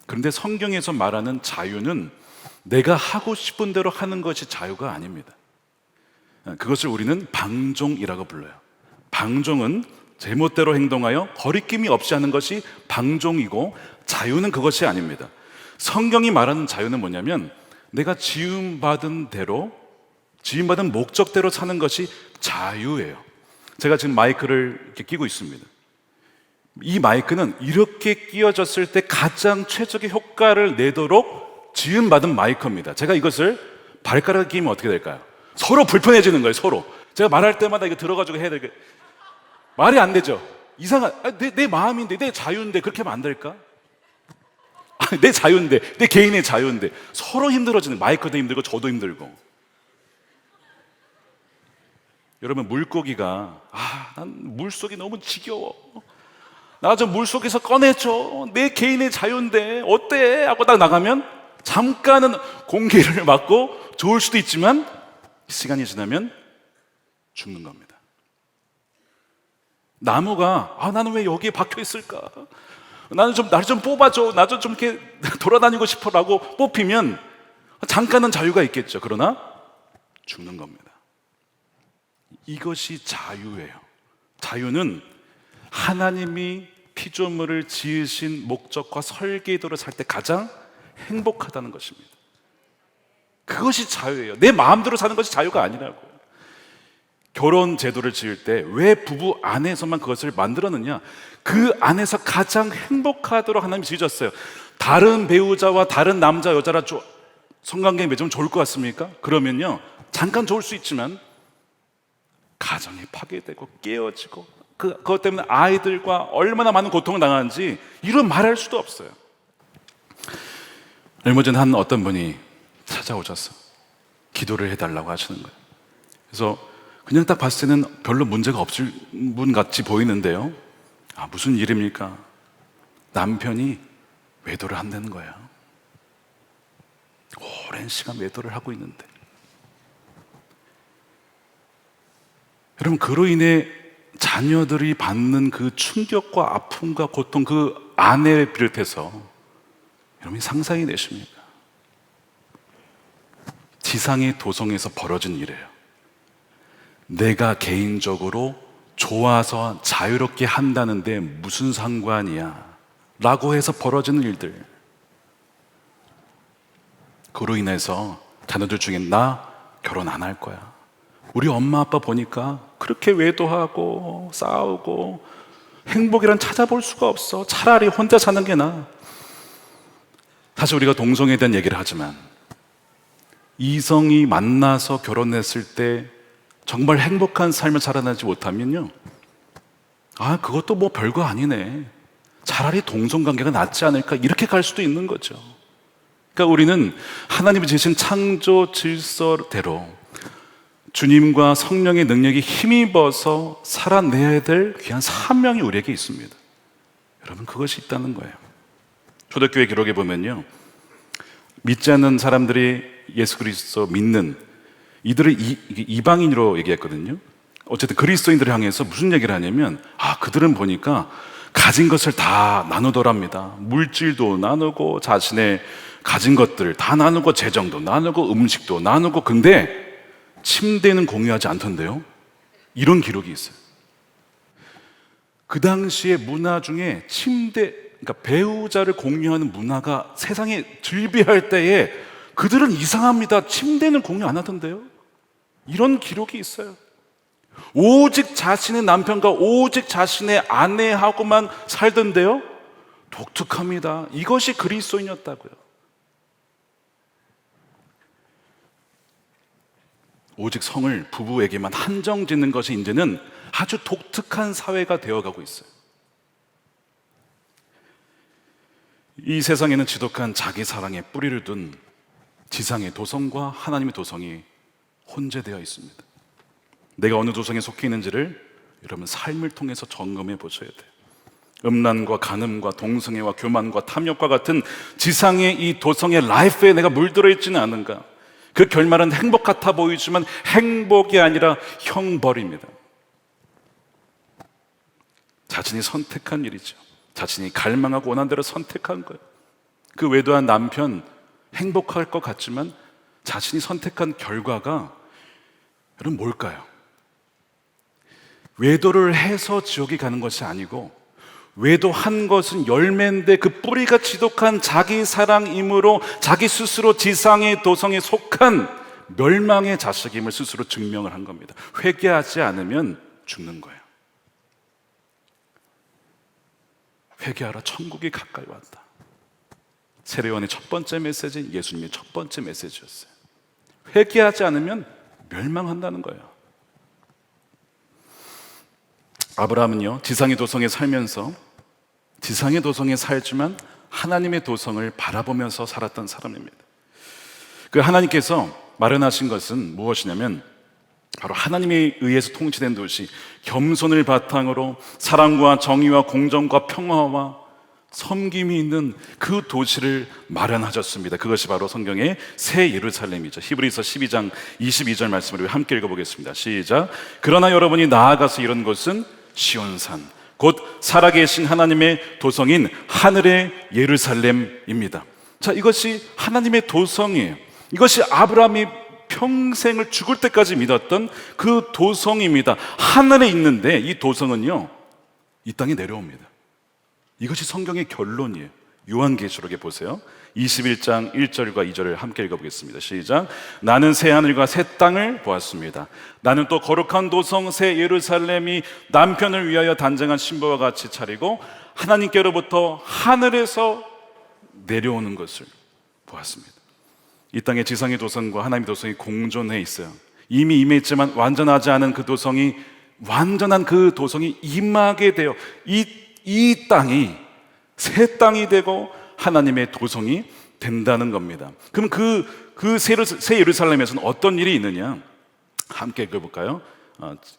그런데 성경에서 말하는 자유는 내가 하고 싶은 대로 하는 것이 자유가 아닙니다. 그것을 우리는 방종이라고 불러요. 방종은 제멋대로 행동하여 거리낌이 없이 하는 것이 방종이고, 자유는 그것이 아닙니다. 성경이 말하는 자유는 뭐냐면 내가 지음받은 목적대로 사는 것이 자유예요. 제가 지금 마이크를 이렇게 끼고 있습니다. 이 마이크는 이렇게 끼워졌을 때 가장 최적의 효과를 내도록 지음받은 마이크입니다. 제가 이것을 발가락에 끼면 어떻게 될까요? 서로 불편해지는 거예요. 서로. 제가 말할 때마다 이거 들어가지고 해야 되게 말이 안 되죠. 내 마음인데, 내 자유인데 그렇게 하면 안 될까? 내 자유인데, 내 개인의 자유인데 서로 힘들어지는, 마이크도 힘들고 저도 힘들고. 여러분, 물고기가 난 물속이 너무 지겨워, 나 좀 물속에서 꺼내줘, 내 개인의 자유인데 어때? 하고 딱 나가면 잠깐은 공기를 맞고 좋을 수도 있지만 시간이 지나면 죽는 겁니다. 나무가 나는 왜 여기에 박혀 있을까? 나를 좀 뽑아줘, 나도 좀 이렇게 돌아다니고 싶어라고 뽑히면 잠깐은 자유가 있겠죠. 그러나 죽는 겁니다. 이것이 자유예요. 자유는 하나님이 피조물을 지으신 목적과 설계도를 살 때 가장 행복하다는 것입니다. 그것이 자유예요. 내 마음대로 사는 것이 자유가 아니라고. 결혼 제도를 지을 때 왜 부부 안에서만 그것을 만들었느냐? 그 안에서 가장 행복하도록 하나님이 지으셨어요. 다른 배우자와 다른 남자 여자라 성관계 맺으면 좋을 것 같습니까? 그러면요, 잠깐 좋을 수 있지만 가정이 파괴되고 깨어지고 그것 때문에 아이들과 얼마나 많은 고통을 당하는지 이루 말할 수도 없어요. 얼마 전에 한 어떤 분이 찾아오셔서 기도를 해달라고 하시는 거예요. 그래서 그냥 딱 봤을 때는 별로 문제가 없을 분 같이 보이는데요. 무슨 일입니까? 남편이 외도를 한다는 거예요. 오랜 시간 외도를 하고 있는데, 여러분, 그로 인해 자녀들이 받는 그 충격과 아픔과 고통, 그 아내를 비롯해서 여러분이 상상이 되십니까? 지상의 도성에서 벌어진 일이에요. 내가 개인적으로 좋아서 자유롭게 한다는데 무슨 상관이야 라고 해서 벌어지는 일들, 그로 인해서 자녀들 중에 나 결혼 안 할 거야, 우리 엄마 아빠 보니까 그렇게 외도하고 싸우고 행복이란 찾아볼 수가 없어, 차라리 혼자 사는 게 나아. 사실 우리가 동성애에 대한 얘기를 하지만 이성이 만나서 결혼했을 때 정말 행복한 삶을 살아나지 못하면요, 그것도 뭐 별거 아니네, 차라리 동성관계가 낫지 않을까, 이렇게 갈 수도 있는 거죠. 그러니까 우리는 하나님이 주신 창조 질서대로 주님과 성령의 능력이 힘입어서 살아내야 될 귀한 사명이 우리에게 있습니다. 여러분, 그것이 있다는 거예요. 초대교회 기록에 보면요, 믿지 않는 사람들이 예수 그리스도 믿는 이들을 이방인으로 얘기했거든요. 어쨌든 그리스도인들을 향해서 무슨 얘기를 하냐면, 그들은 보니까 가진 것을 다 나누더랍니다. 물질도 나누고 자신의 가진 것들 다 나누고 재정도 나누고 음식도 나누고, 근데 침대는 공유하지 않던데요. 이런 기록이 있어요. 그 당시의 문화 중에 그러니까 배우자를 공유하는 문화가 세상에 즐비할 때에 그들은 이상합니다, 침대는 공유 안 하던데요. 이런 기록이 있어요. 오직 자신의 남편과 오직 자신의 아내하고만 살던데요. 독특합니다. 이것이 그리스도인이었다고요. 오직 성을 부부에게만 한정 짓는 것이 이제는 아주 독특한 사회가 되어가고 있어요. 이 세상에는 지독한 자기 사랑에 뿌리를 둔 지상의 도성과 하나님의 도성이 혼재되어 있습니다. 내가 어느 도성에 속해 있는지를 여러분 삶을 통해서 점검해 보셔야 돼요. 음란과 간음과 동성애와 교만과 탐욕과 같은 지상의 이 도성의 라이프에 내가 물들어 있지는 않은가? 그 결말은 행복 같아 보이지만 행복이 아니라 형벌입니다. 자신이 선택한 일이죠. 자신이 갈망하고 원한 대로 선택한 거예요. 그 외도한 남편 행복할 것 같지만 자신이 선택한 결과가 여러분 뭘까요? 외도를 해서 지옥에 가는 것이 아니고, 외도한 것은 열매인데 그 뿌리가 지독한 자기 사랑이므로 자기 스스로 지상의 도성에 속한 멸망의 자식임을 스스로 증명을 한 겁니다. 회개하지 않으면 죽는 거예요. 회개하라, 천국이 가까이 왔다. 세례요한의 첫 번째 메시지, 예수님의 첫 번째 메시지였어요. 회개하지 않으면 멸망한다는 거예요. 아브라함은요, 지상의 도성에 살면서 지상의 도성에 살지만 하나님의 도성을 바라보면서 살았던 사람입니다. 그 하나님께서 마련하신 것은 무엇이냐면 바로 하나님에 의해서 통치된 도시, 겸손을 바탕으로 사랑과 정의와 공정과 평화와 섬김이 있는 그 도시를 마련하셨습니다. 그것이 바로 성경의 새 예루살렘이죠. 히브리서 12장 22절 말씀을 우리 함께 읽어보겠습니다. 시작. 그러나 여러분이 나아가서 이런 곳은 시온산, 곧 살아계신 하나님의 도성인 하늘의 예루살렘입니다. 자, 이것이 하나님의 도성이에요. 이것이 아브라함이 평생을 죽을 때까지 믿었던 그 도성입니다. 하늘에 있는데 이 도성은요, 이 땅에 내려옵니다. 이것이 성경의 결론이에요. 요한계시록에 보세요. 21장 1절과 2절을 함께 읽어보겠습니다. 시작. 나는 새 하늘과 새 땅을 보았습니다. 나는 또 거룩한 도성 새 예루살렘이 남편을 위하여 단장한 신부와 같이 차리고 하나님께로부터 하늘에서 내려오는 것을 보았습니다. 이 땅의 지상의 도성과 하나님의 도성이 공존해 있어요. 이미 임했지만 완전하지 않은 그 도성이, 완전한 그 도성이 임하게 돼요. 이 땅이 새 땅이 되고 하나님의 도성이 된다는 겁니다. 그럼 새 예루살렘에서는 어떤 일이 있느냐? 함께 읽어볼까요?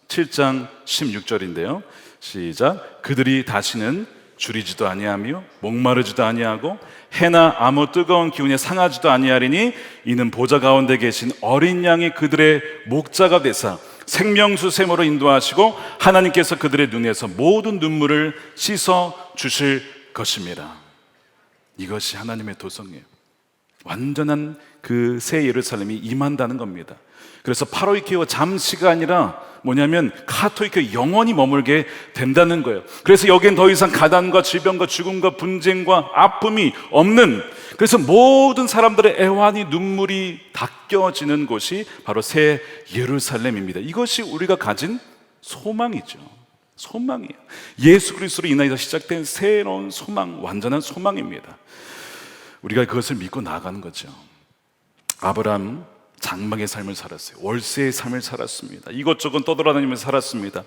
7장 16절인데요. 시작. 그들이 다시는 줄이지도 아니하며 목마르지도 아니하고 해나 아무 뜨거운 기운에 상하지도 아니하리니 이는 보좌 가운데 계신 어린 양이 그들의 목자가 되사 생명수 샘으로 인도하시고 하나님께서 그들의 눈에서 모든 눈물을 씻어 주실 것입니다. 이것이 하나님의 도성이에요. 완전한 그 새 예루살렘이 임한다는 겁니다. 그래서 파로이케오 잠시가 아니라 뭐냐면 카토이케오 영원히 머물게 된다는 거예요. 그래서 여기엔 더 이상 가난과 질병과 죽음과 분쟁과 아픔이 없는, 그래서 모든 사람들의 애환이 눈물이 닦여지는 곳이 바로 새 예루살렘입니다. 이것이 우리가 가진 소망이죠. 소망이에요. 예수 그리스도로 인하여서 시작된 새로운 소망, 완전한 소망입니다. 우리가 그것을 믿고 나아가는 거죠. 아브라함 장막의 삶을 살았어요. 월세의 삶을 살았습니다. 이것저것 떠돌아다니며 살았습니다.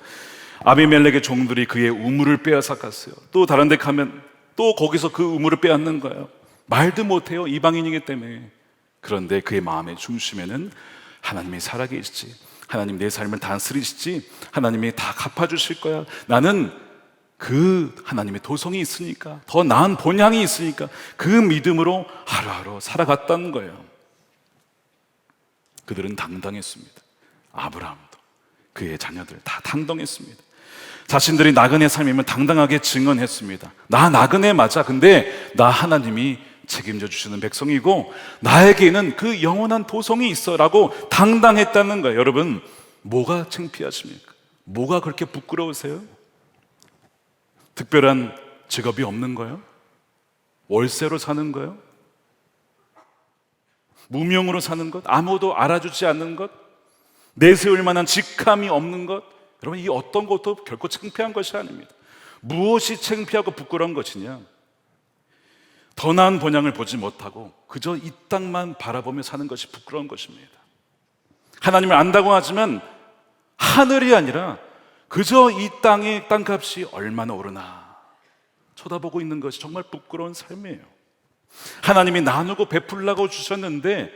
아비멜렉의 종들이 그의 우물을 빼앗아갔어요. 또 다른 데 가면 또 거기서 그 우물을 빼앗는 거예요. 말도 못해요. 이방인이기 때문에. 그런데 그의 마음의 중심에는 하나님이 살아계시지, 하나님 내 삶을 다스리시지, 하나님이 다 갚아주실 거야. 나는 그 하나님의 도성이 있으니까, 더 나은 본향이 있으니까 그 믿음으로 하루하루 살아갔다는 거예요. 그들은 당당했습니다. 아브라함도 그의 자녀들 다 당당했습니다. 자신들이 나그네 삶이면 당당하게 증언했습니다. 나 나그네 맞아. 근데 나 하나님이 책임져 주시는 백성이고 나에게는 그 영원한 도성이 있어 라고 당당했다는 거예요. 여러분, 뭐가 창피하십니까? 뭐가 그렇게 부끄러우세요? 특별한 직업이 없는 거예요? 월세로 사는 거예요? 무명으로 사는 것? 아무도 알아주지 않는 것? 내세울 만한 직함이 없는 것? 여러분, 이 어떤 것도 결코 창피한 것이 아닙니다. 무엇이 창피하고 부끄러운 것이냐? 더 나은 본향을 보지 못하고 그저 이 땅만 바라보며 사는 것이 부끄러운 것입니다. 하나님을 안다고 하지만 하늘이 아니라 그저 이 땅의 땅값이 얼마나 오르나 쳐다보고 있는 것이 정말 부끄러운 삶이에요. 하나님이 나누고 베풀라고 주셨는데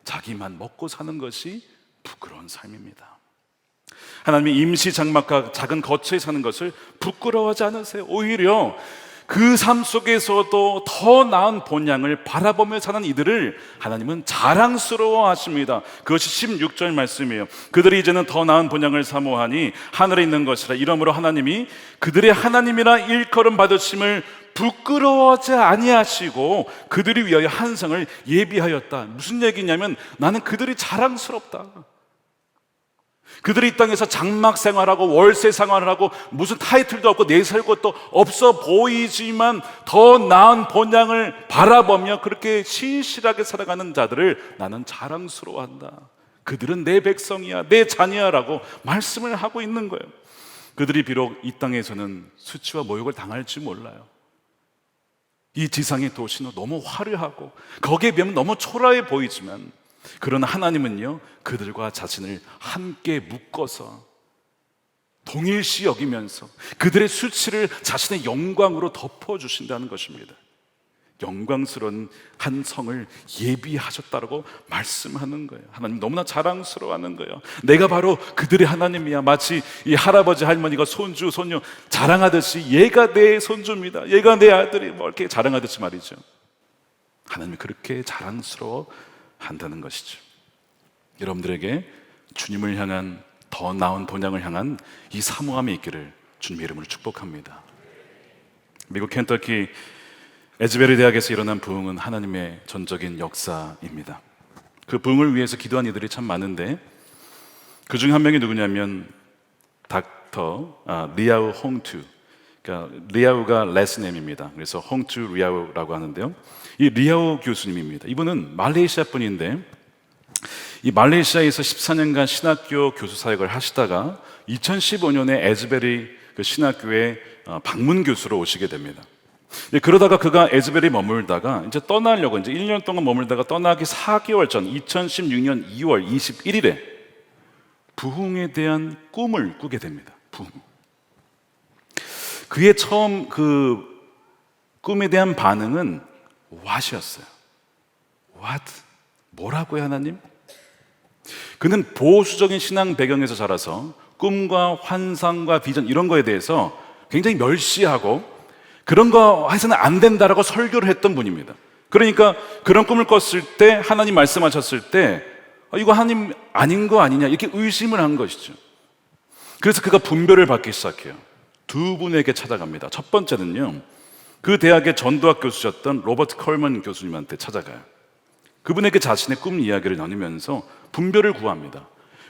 자기만 먹고 사는 것이 부끄러운 삶입니다. 하나님이 임시 장막과 작은 거처에 사는 것을 부끄러워하지 않으세요. 오히려 그 삶 속에서도 더 나은 본향을 바라보며 사는 이들을 하나님은 자랑스러워 하십니다. 그것이 16절 말씀이에요. 그들이 이제는 더 나은 본향을 사모하니 하늘에 있는 것이라. 이러므로 하나님이 그들의 하나님이라 일컬음 받으심을 부끄러워하지 아니하시고 그들이 위하여 한 성을 예비하였다. 무슨 얘기냐면 나는 그들이 자랑스럽다. 그들이 이 땅에서 장막 생활하고 월세 생활하고 무슨 타이틀도 없고 내세울 것도 없어 보이지만 더 나은 본향을 바라보며 그렇게 신실하게 살아가는 자들을 나는 자랑스러워한다. 그들은 내 백성이야, 내 자녀라고 말씀을 하고 있는 거예요. 그들이 비록 이 땅에서는 수치와 모욕을 당할지 몰라요. 이 지상의 도시는 너무 화려하고 거기에 비하면 너무 초라해 보이지만 그러나 하나님은요, 그들과 자신을 함께 묶어서 동일시 여기면서 그들의 수치를 자신의 영광으로 덮어주신다는 것입니다. 영광스러운 한 성을 예비하셨다고 말씀하는 거예요. 하나님 너무나 자랑스러워하는 거예요. 내가 바로 그들의 하나님이야. 마치 이 할아버지 할머니가 손주 손녀 자랑하듯이 얘가 내 손주입니다, 얘가 내 아들이 뭐 이렇게 자랑하듯이 말이죠. 하나님이 그렇게 자랑스러워 한다는 것이죠. 여러분들에게 주님을 향한 더 나은 본향을 향한 이 사모함이 있기를 주님의 이름으로 축복합니다. 미국 켄터키 에즈베리 대학에서 일어난 부흥은 하나님의 전적인 역사입니다. 그 부흥을 위해서 기도한 이들이 참 많은데 그 중 한 명이 누구냐면 닥터 리아우 홍투. 그러니까 리아우가 레스네임입니다. 그래서 홍투 리아우라고 하는데요. 이 리아우 교수님입니다. 이분은 말레이시아 분인데 이 말레이시아에서 14년간 신학교 교수 사역을 하시다가 2015년에 에즈베리 그 신학교에 방문 교수로 오시게 됩니다. 그러다가 그가 에즈베리 머물다가 이제 떠나려고 이제 1년 동안 머물다가 떠나기 4개월 전 2016년 2월 21일에 부흥에 대한 꿈을 꾸게 됩니다. 부흥. 그의 처음 그 꿈에 대한 반응은 왓이었어요. What? 뭐라고요, 하나님? 그는 보수적인 신앙 배경에서 자라서 꿈과 환상과 비전 이런 거에 대해서 굉장히 멸시하고 그런 거 해서는 안 된다라고 설교를 했던 분입니다. 그러니까 그런 꿈을 꿨을 때 하나님 말씀하셨을 때 이거 하나님 아닌 거 아니냐 이렇게 의심을 한 것이죠. 그래서 그가 분별을 받기 시작해요. 두 분에게 찾아갑니다. 첫 번째는요, 그 대학의 전도학 교수셨던 로버트 컬먼 교수님한테 찾아가요. 그분에게 자신의 꿈 이야기를 나누면서 분별을 구합니다.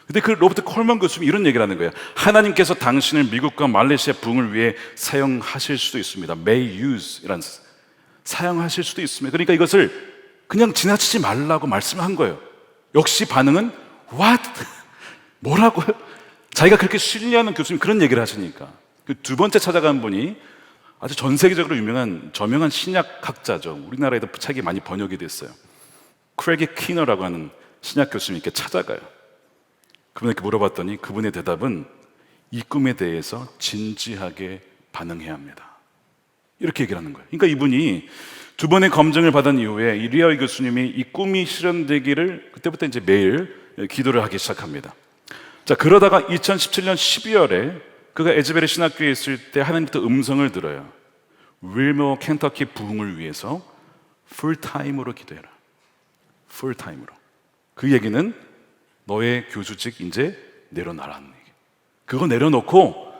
근데 그 로버트 컬먼 교수님이 이런 얘기를 하는 거예요. 하나님께서 당신을 미국과 말레이시아 부흥을 위해 사용하실 수도 있습니다. May use 이란 사용하실 수도 있습니다. 그러니까 이것을 그냥 지나치지 말라고 말씀한 거예요. 역시 반응은 What? 뭐라고요? 자기가 그렇게 신뢰하는 교수님 그런 얘기를 하시니까. 그 두 번째 찾아간 분이 아주 전 세계적으로 유명한 저명한 신약학자죠. 우리나라에도 책이 많이 번역이 됐어요. 크레기 키너라고 하는 신약 교수님께 찾아가요. 그분에게 물어봤더니 그분의 대답은 이 꿈에 대해서 진지하게 반응해야 합니다. 이렇게 얘기를 하는 거예요. 그러니까 이분이 두 번의 검증을 받은 이후에 이 리아이 교수님이 이 꿈이 실현되기를 그때부터 이제 매일 기도를 하기 시작합니다. 자, 그러다가 2017년 12월에 그가 에즈베리 신학교에 있을 때 하나님부터 음성을 들어요. 윌머 켄터키 부흥을 위해서 풀타임으로 기도해라. 풀타임으로. 그 얘기는 너의 교수직 이제 내려놔라는 얘기. 그거 내려놓고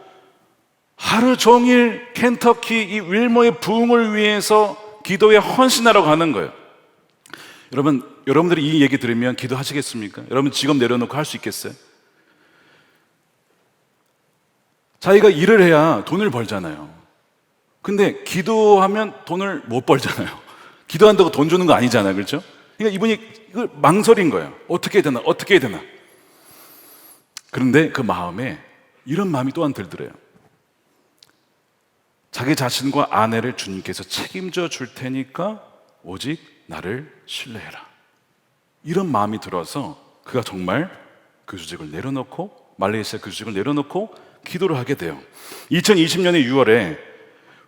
하루 종일 켄터키 이 윌머의 부흥을 위해서 기도에 헌신하라고 하는 거예요. 여러분들이 이 얘기 들으면 기도하시겠습니까? 여러분 직업 내려놓고 할 수 있겠어요? 자기가 일을 해야 돈을 벌잖아요. 근데 기도하면 돈을 못 벌잖아요. 기도한다고 돈 주는 거 아니잖아요. 그렇죠? 그러니까 이분이 이걸 망설인 거예요. 어떻게 해야 되나? 어떻게 해야 되나? 그런데 그 마음에 이런 마음이 또한 들더래요. 자기 자신과 아내를 주님께서 책임져 줄 테니까 오직 나를 신뢰해라. 이런 마음이 들어서 그가 정말 교수직을 내려놓고 말레이시아 교수직을 내려놓고 기도를 하게 돼요. 2020년의 6월에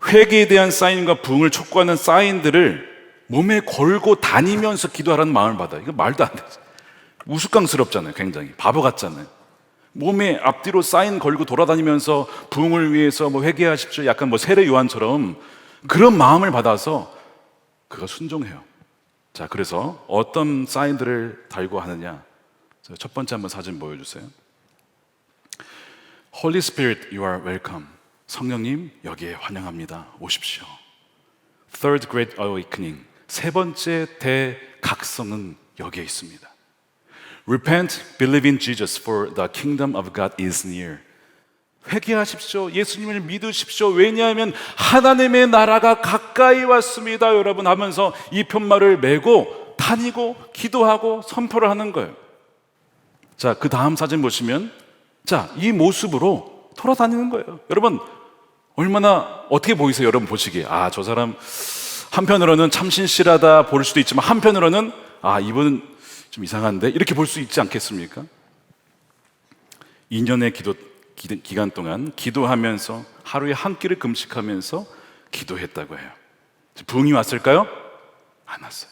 회개에 대한 사인과 부흥을 촉구하는 사인들을 몸에 걸고 다니면서 기도하라는 마음을 받아요. 이거 말도 안 되죠. 우스꽝스럽잖아요. 굉장히 바보 같잖아요. 몸에 앞뒤로 사인 걸고 돌아다니면서 부흥을 위해서 회개하십시오. 약간 세례 요한처럼 그런 마음을 받아서 그가 순종해요. 자, 그래서 어떤 사인들을 달고 하느냐? 첫 번째 한번 사진 보여주세요. Holy Spirit, you are welcome. 성령님, 여기에 환영합니다. 오십시오. Third Great Awakening. 세 번째 대각성은 여기에 있습니다. Repent, believe in Jesus, for the kingdom of God is near. 회개하십시오. 예수님을 믿으십시오. 왜냐하면 하나님의 나라가 가까이 왔습니다. 여러분 하면서 이 편말을 메고 다니고 기도하고 선포를 하는 거예요. 자, 그 다음 사진 보시면 자, 이 모습으로 돌아다니는 거예요. 여러분 얼마나 어떻게 보이세요? 여러분 보시기에 저 사람 한편으로는 참 신실하다 볼 수도 있지만 한편으로는 이분은 좀 이상한데 이렇게 볼 수 있지 않겠습니까? 2년의 기간 동안 기도하면서 하루에 한 끼를 금식하면서 기도했다고 해요. 부흥이 왔을까요? 안 왔어요.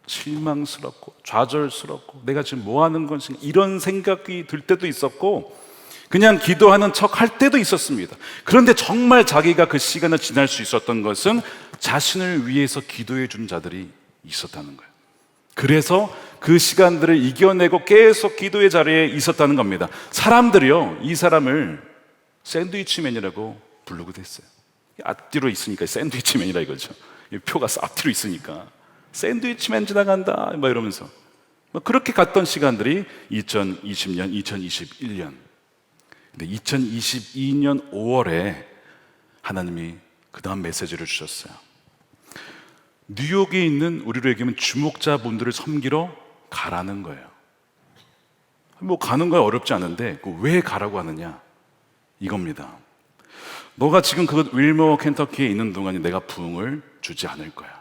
실망스럽고 좌절스럽고 내가 지금 뭐 하는 건지 이런 생각이 들 때도 있었고 그냥 기도하는 척 할 때도 있었습니다. 그런데 정말 자기가 그 시간을 지날 수 있었던 것은 자신을 위해서 기도해 준 자들이 있었다는 거예요. 그래서 그 시간들을 이겨내고 계속 기도의 자리에 있었다는 겁니다. 사람들이요, 이 사람을 샌드위치맨이라고 부르기도 했어요. 앞뒤로 있으니까 샌드위치맨이라 이거죠. 표가 앞뒤로 있으니까 샌드위치맨 지나간다 이러면서 그렇게 갔던 시간들이 2020년, 2021년. 근데 2022년 5월에 하나님이 그 다음 메시지를 주셨어요. 뉴욕에 있는 우리로 얘기하면 주목자분들을 섬기러 가라는 거예요. 가는 거 어렵지 않은데 왜 가라고 하느냐? 이겁니다. 너가 지금 그 윌머 켄터키에 있는 동안에 내가 부흥을 주지 않을 거야.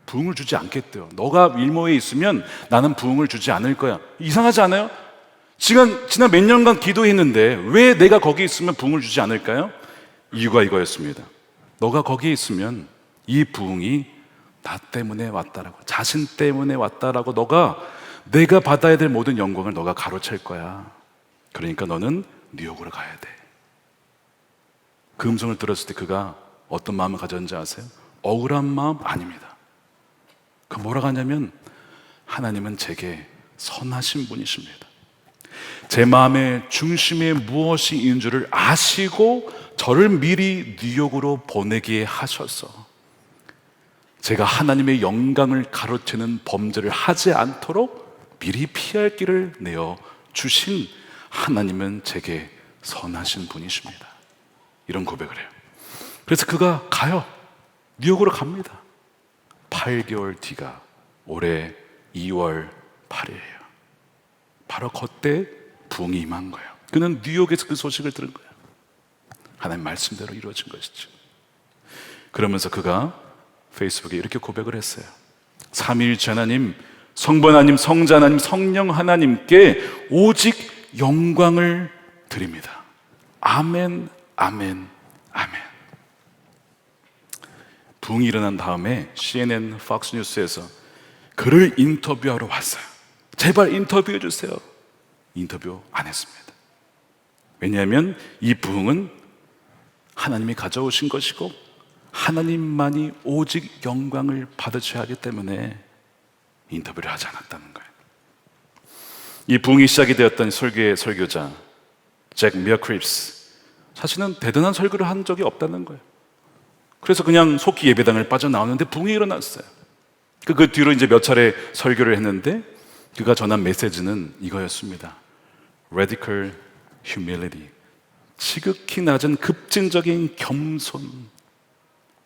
부흥을 주지 않겠대요. 너가 윌머에 있으면 나는 부흥을 주지 않을 거야. 이상하지 않아요? 지난 몇 년간 기도했는데 왜 내가 거기 있으면 부흥을 주지 않을까요? 이유가 이거였습니다. 너가 거기에 있으면 이 부흥이 나 때문에 왔다라고, 자신 때문에 왔다라고, 내가 받아야 될 모든 영광을 너가 가로챌 거야. 그러니까 너는 뉴욕으로 가야 돼. 그 음성을 들었을 때 그가 어떤 마음을 가졌는지 아세요? 억울한 마음? 아닙니다. 그 뭐라고 하냐면, 하나님은 제게 선하신 분이십니다. 제 마음의 중심에 무엇이 있는 줄을 아시고 저를 미리 뉴욕으로 보내게 하셔서 제가 하나님의 영광을 가로채는 범죄를 하지 않도록 미리 피할 길을 내어 주신 하나님은 제게 선하신 분이십니다. 이런 고백을 해요. 그래서 그가 가요. 뉴욕으로 갑니다. 8개월 뒤가 올해 2월 8일이에요. 바로 그때 부흥이 임한 거예요. 그는 뉴욕에서 그 소식을 들은 거예요. 하나님 말씀대로 이루어진 것이죠. 그러면서 그가 페이스북에 이렇게 고백을 했어요. 삼위일체 하나님, 성부 하나님, 성자 하나님, 성령 하나님께 오직 영광을 드립니다. 아멘, 아멘, 아멘. 부흥이 일어난 다음에 CNN, 팍스뉴스에서 그를 인터뷰하러 왔어요. 제발 인터뷰해 주세요. 인터뷰 안 했습니다. 왜냐하면 이 부흥은 하나님이 가져오신 것이고 하나님만이 오직 영광을 받으셔야 하기 때문에 인터뷰를 하지 않았다는 거예요. 이 부흥이 시작이 되었던 설교의 설교자 잭 미어크립스, 사실은 대단한 설교를 한 적이 없다는 거예요. 그래서 그냥 속히 예배당을 빠져나왔는데 부흥이 일어났어요. 그 뒤로 이제 몇 차례 설교를 했는데 그가 전한 메시지는 이거였습니다. Radical humility, 지극히 낮은 급진적인 겸손.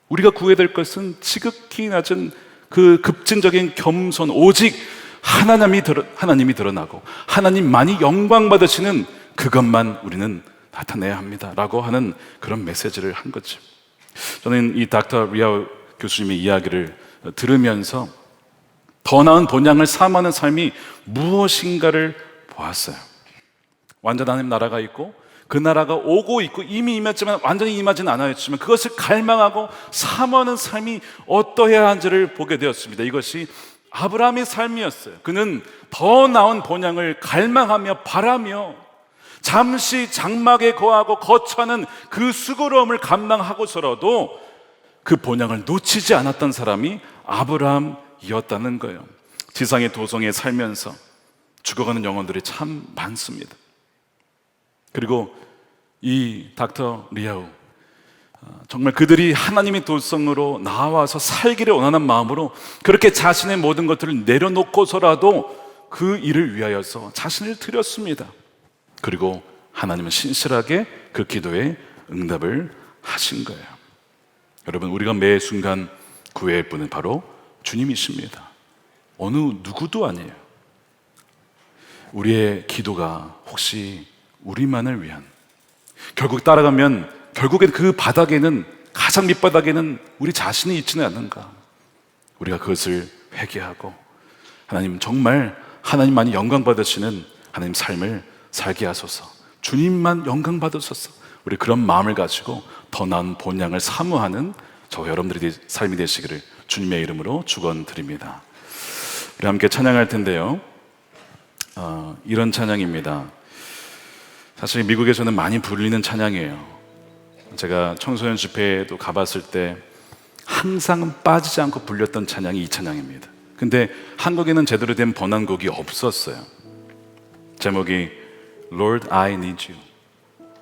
우리가 구해야 될 것은 지극히 낮은 그 급진적인 겸손, 오직 하나님이 드러나고 하나님만이 영광 받으시는 그것만 우리는 나타내야 합니다 라고 하는 그런 메시지를 한 거죠. 저는 이 닥터 리아우 교수님의 이야기를 들으면서 더 나은 본향을 삼하는 삶이 무엇인가를 보았어요. 완전 하나님 나라가 있고 그 나라가 오고 있고 이미 임했지만 완전히 임하지는 않았지만 그것을 갈망하고 삼하는 삶이 어떠해야 하는지를 보게 되었습니다. 이것이 아브라함의 삶이었어요. 그는 더 나은 본향을 갈망하며 바라며 잠시 장막에 거하고 거처하는 그 수고로움을 감당하고서라도 그 본향을 놓치지 않았던 사람이 아브라함이었다는 거예요. 지상의 도성에 살면서 죽어가는 영혼들이 참 많습니다. 그리고 이 닥터 리아우, 정말 그들이 하나님의 도성으로 나와서 살기를 원하는 마음으로 그렇게 자신의 모든 것들을 내려놓고서라도 그 일을 위하여서 자신을 드렸습니다. 그리고 하나님은 신실하게 그 기도에 응답을 하신 거예요. 여러분, 우리가 매 순간 구해야 할 분은 바로 주님이십니다. 어느 누구도 아니에요. 우리의 기도가 혹시 우리만을 위한, 결국 따라가면 결국엔 그 바닥에는, 가장 밑바닥에는 우리 자신이 있지는 않는가. 우리가 그것을 회개하고 하나님, 정말 하나님만이 영광 받으시는 하나님 삶을 살게 하소서, 주님만 영광 받으소서. 우리 그런 마음을 가지고 더 나은 본향을 사모하는 저와 여러분들의 삶이 되시기를 주님의 이름으로 축원드립니다. 우리 함께 찬양할 텐데요, 이런 찬양입니다. 사실 미국에서는 많이 불리는 찬양이에요. 제가 청소년 집회에도 가봤을 때 항상 빠지지 않고 불렸던 찬양이 이 찬양입니다. 근데 한국에는 제대로 된 번안곡이 없었어요. 제목이 Lord, I need you.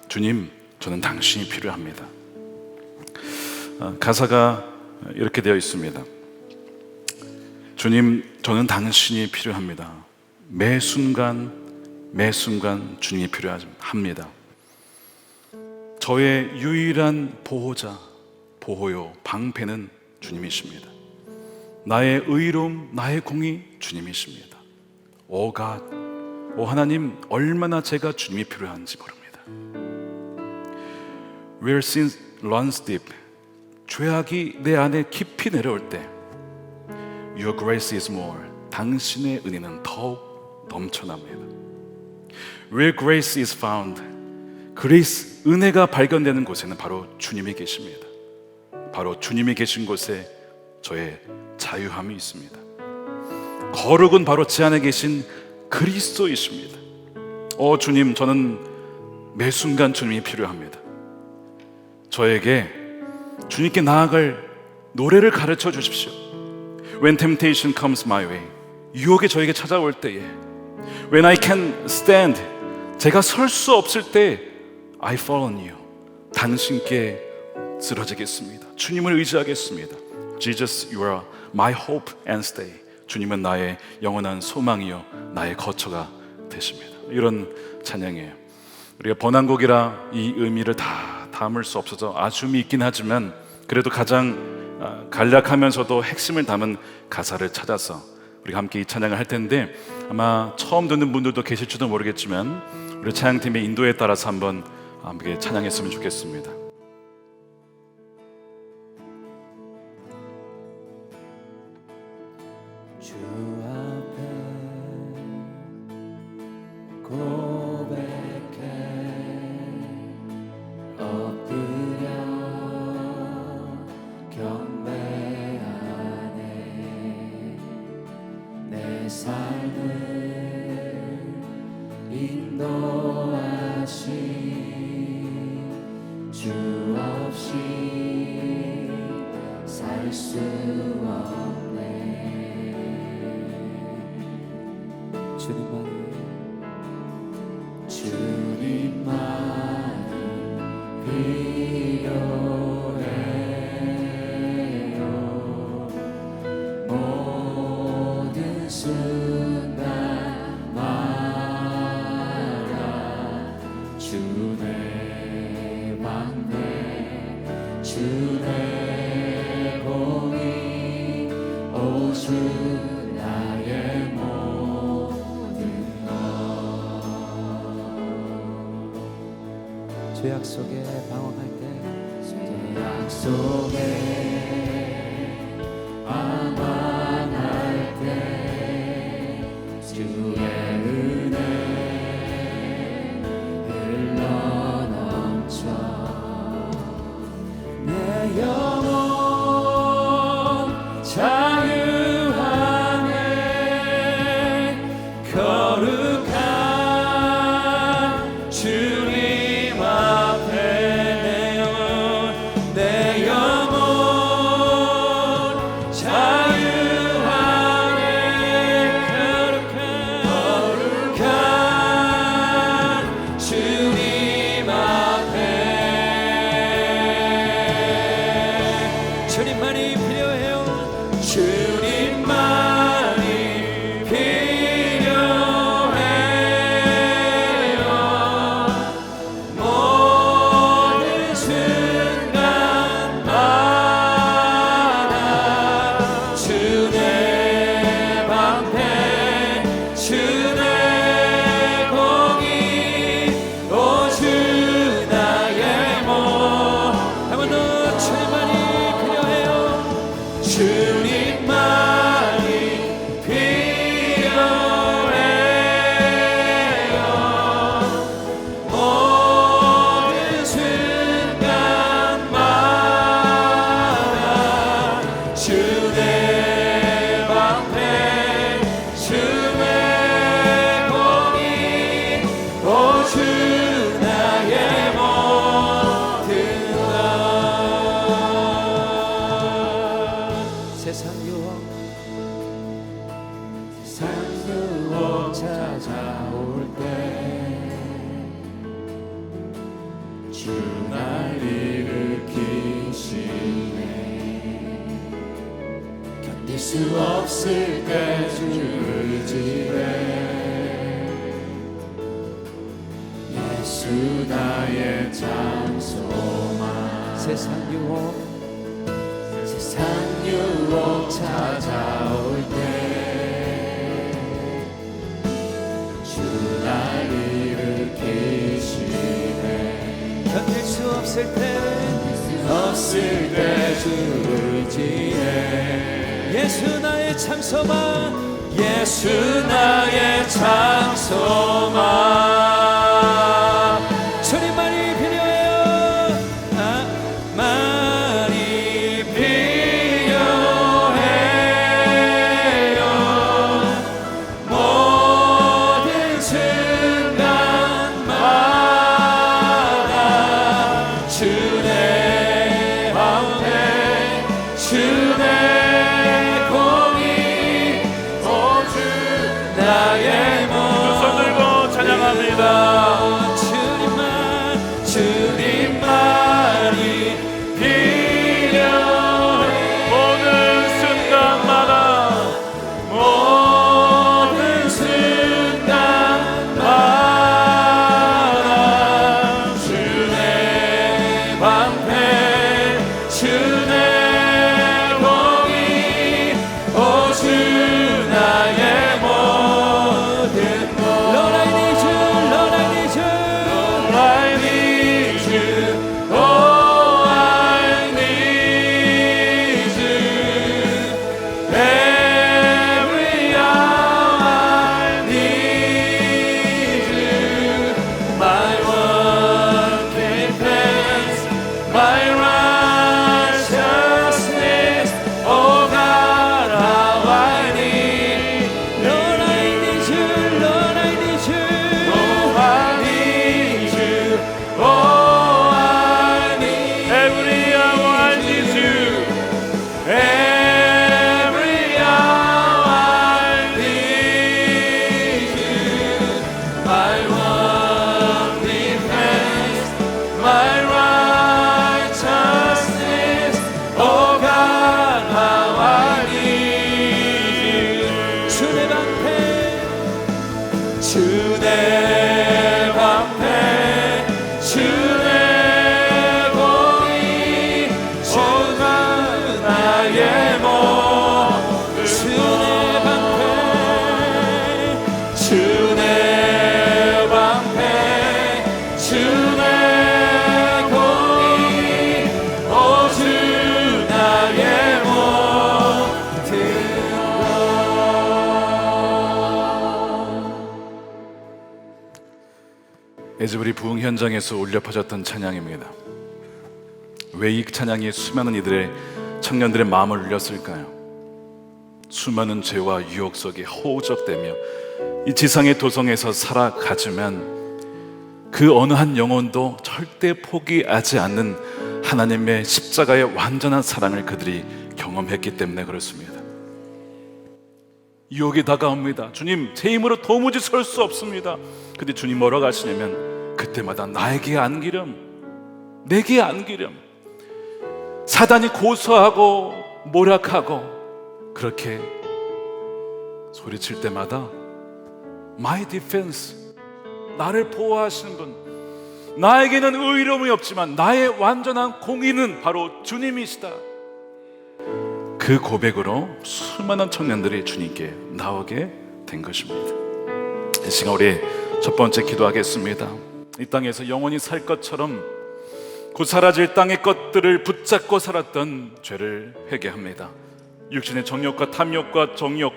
주님, 저는 당신이 필요합니다. 가사가 이렇게 되어 있습니다. 주님, 저는 당신이 필요합니다. 매 순간 주님이 필요합니다. 저의 유일한 보호자, 보호요, 방패는 주님이십니다. 나의 의로움, 나의 공의 주님이십니다. 오 갓, 오 하나님, 얼마나 제가 주님이 필요한지 모릅니다. Where sin runs deep, 죄악이 내 안에 깊이 내려올 때 Your grace is more, 당신의 은혜는 더욱 넘쳐납니다. Where grace is found, 그레이스, 은혜가 발견되는 곳에는 바로 주님이 계십니다. 바로 주님이 계신 곳에 저의 자유함이 있습니다. 거룩은 바로 제 안에 계신 그리스도이십니다. 주님, 저는 매 순간 주님이 필요합니다. 저에게 주님께 나아갈 노래를 가르쳐 주십시오. When temptation comes my way, 유혹이 저에게 찾아올 때에, When I can stand, 제가 설 수 없을 때, I fall on you, 당신께 쓰러지겠습니다. 주님을 의지하겠습니다. Jesus, you are my hope and stay. 주님은 나의 영원한 소망이요 나의 거처가 되십니다. 이런 찬양이에요. 우리가 번안곡이라 이 의미를 다 담을 수 없어서 아쉬움이 있긴 하지만, 그래도 가장 간략하면서도 핵심을 담은 가사를 찾아서 우리가 함께 이 찬양을 할 텐데, 아마 처음 듣는 분들도 계실지도 모르겠지만 우리 찬양팀의 인도에 따라서 한번 함께 찬양했으면 좋겠습니다. 주 앞에 고백해 엎드려 경배하네. 내 삶을 인도하신 주 없이 살 수 없네. 주님만이 필요해요. 모든 순간마다 주의 방패 주의 공의 오주 나의 죄악 속에 방황할 때, 죄악 속에 방황할 때 주의 은혜 흘러넘쳐 내 영혼 자유하네. 거룩한 주님 주님만이 필요해요. 주님만이 필요해요. 모든 순간마다 주의 방패 주의 공의 오주 나의 몸. 한 번 더 주님만이 주님만이 필요해요. 모든 순간마다 주의 방패 주의 공의 오주 나의 모든 것. 세상 유혹 찾아올 때 주 날 일으키시네. 견딜 수 없을 때 주를 의지해. 예수 나의 장소만. 세상 유혹 찾아올 때 주 날 일으키시네. 견딜 수 없을 때 주를 의지해. 예수 나의 장소만. 예수 나의 장소만. 주님만이 필요해요. 많이 필요해요. my one defense, my righteousness. Oh God, how I need you. 주 내 방패, 주 내 방패, 주 내 공의, 주 나의 몸. 주 내 방패, 주 내 방패, 주 내 공의, 오 주 나의 모든 에즈베리 부흥 현장에서 울려 퍼졌던 찬양입니다. 왜 이 찬양이 수많은 이들의 청년들의 마음을 울렸을까요? 수많은 죄와 유혹 속에 허우적대며 이 지상의 도성에서 살아가지만 그 어느 한 영혼도 절대 포기하지 않는 하나님의 십자가의 완전한 사랑을 그들이 경험했기 때문에 그렇습니다. 유혹이 다가옵니다. 주님, 제 힘으로 도무지 설 수 없습니다. 근데 주님 뭐라고 하시냐면 그때마다 나에게 안기렴, 내게 안기렴. 사단이 고소하고 모략하고 그렇게 소리칠 때마다 My defense, 나를 보호하시는 분, 나에게는 의로움이 없지만 나의 완전한 공의는 바로 주님이시다. 그 고백으로 수많은 청년들이 주님께 나오게 된 것입니다. 이 시간 우리 첫 번째 기도하겠습니다. 이 땅에서 영원히 살 것처럼 곧 사라질 땅의 것들을 붙잡고 살았던 죄를 회개합니다. 육신의 정욕과 탐욕과 정욕,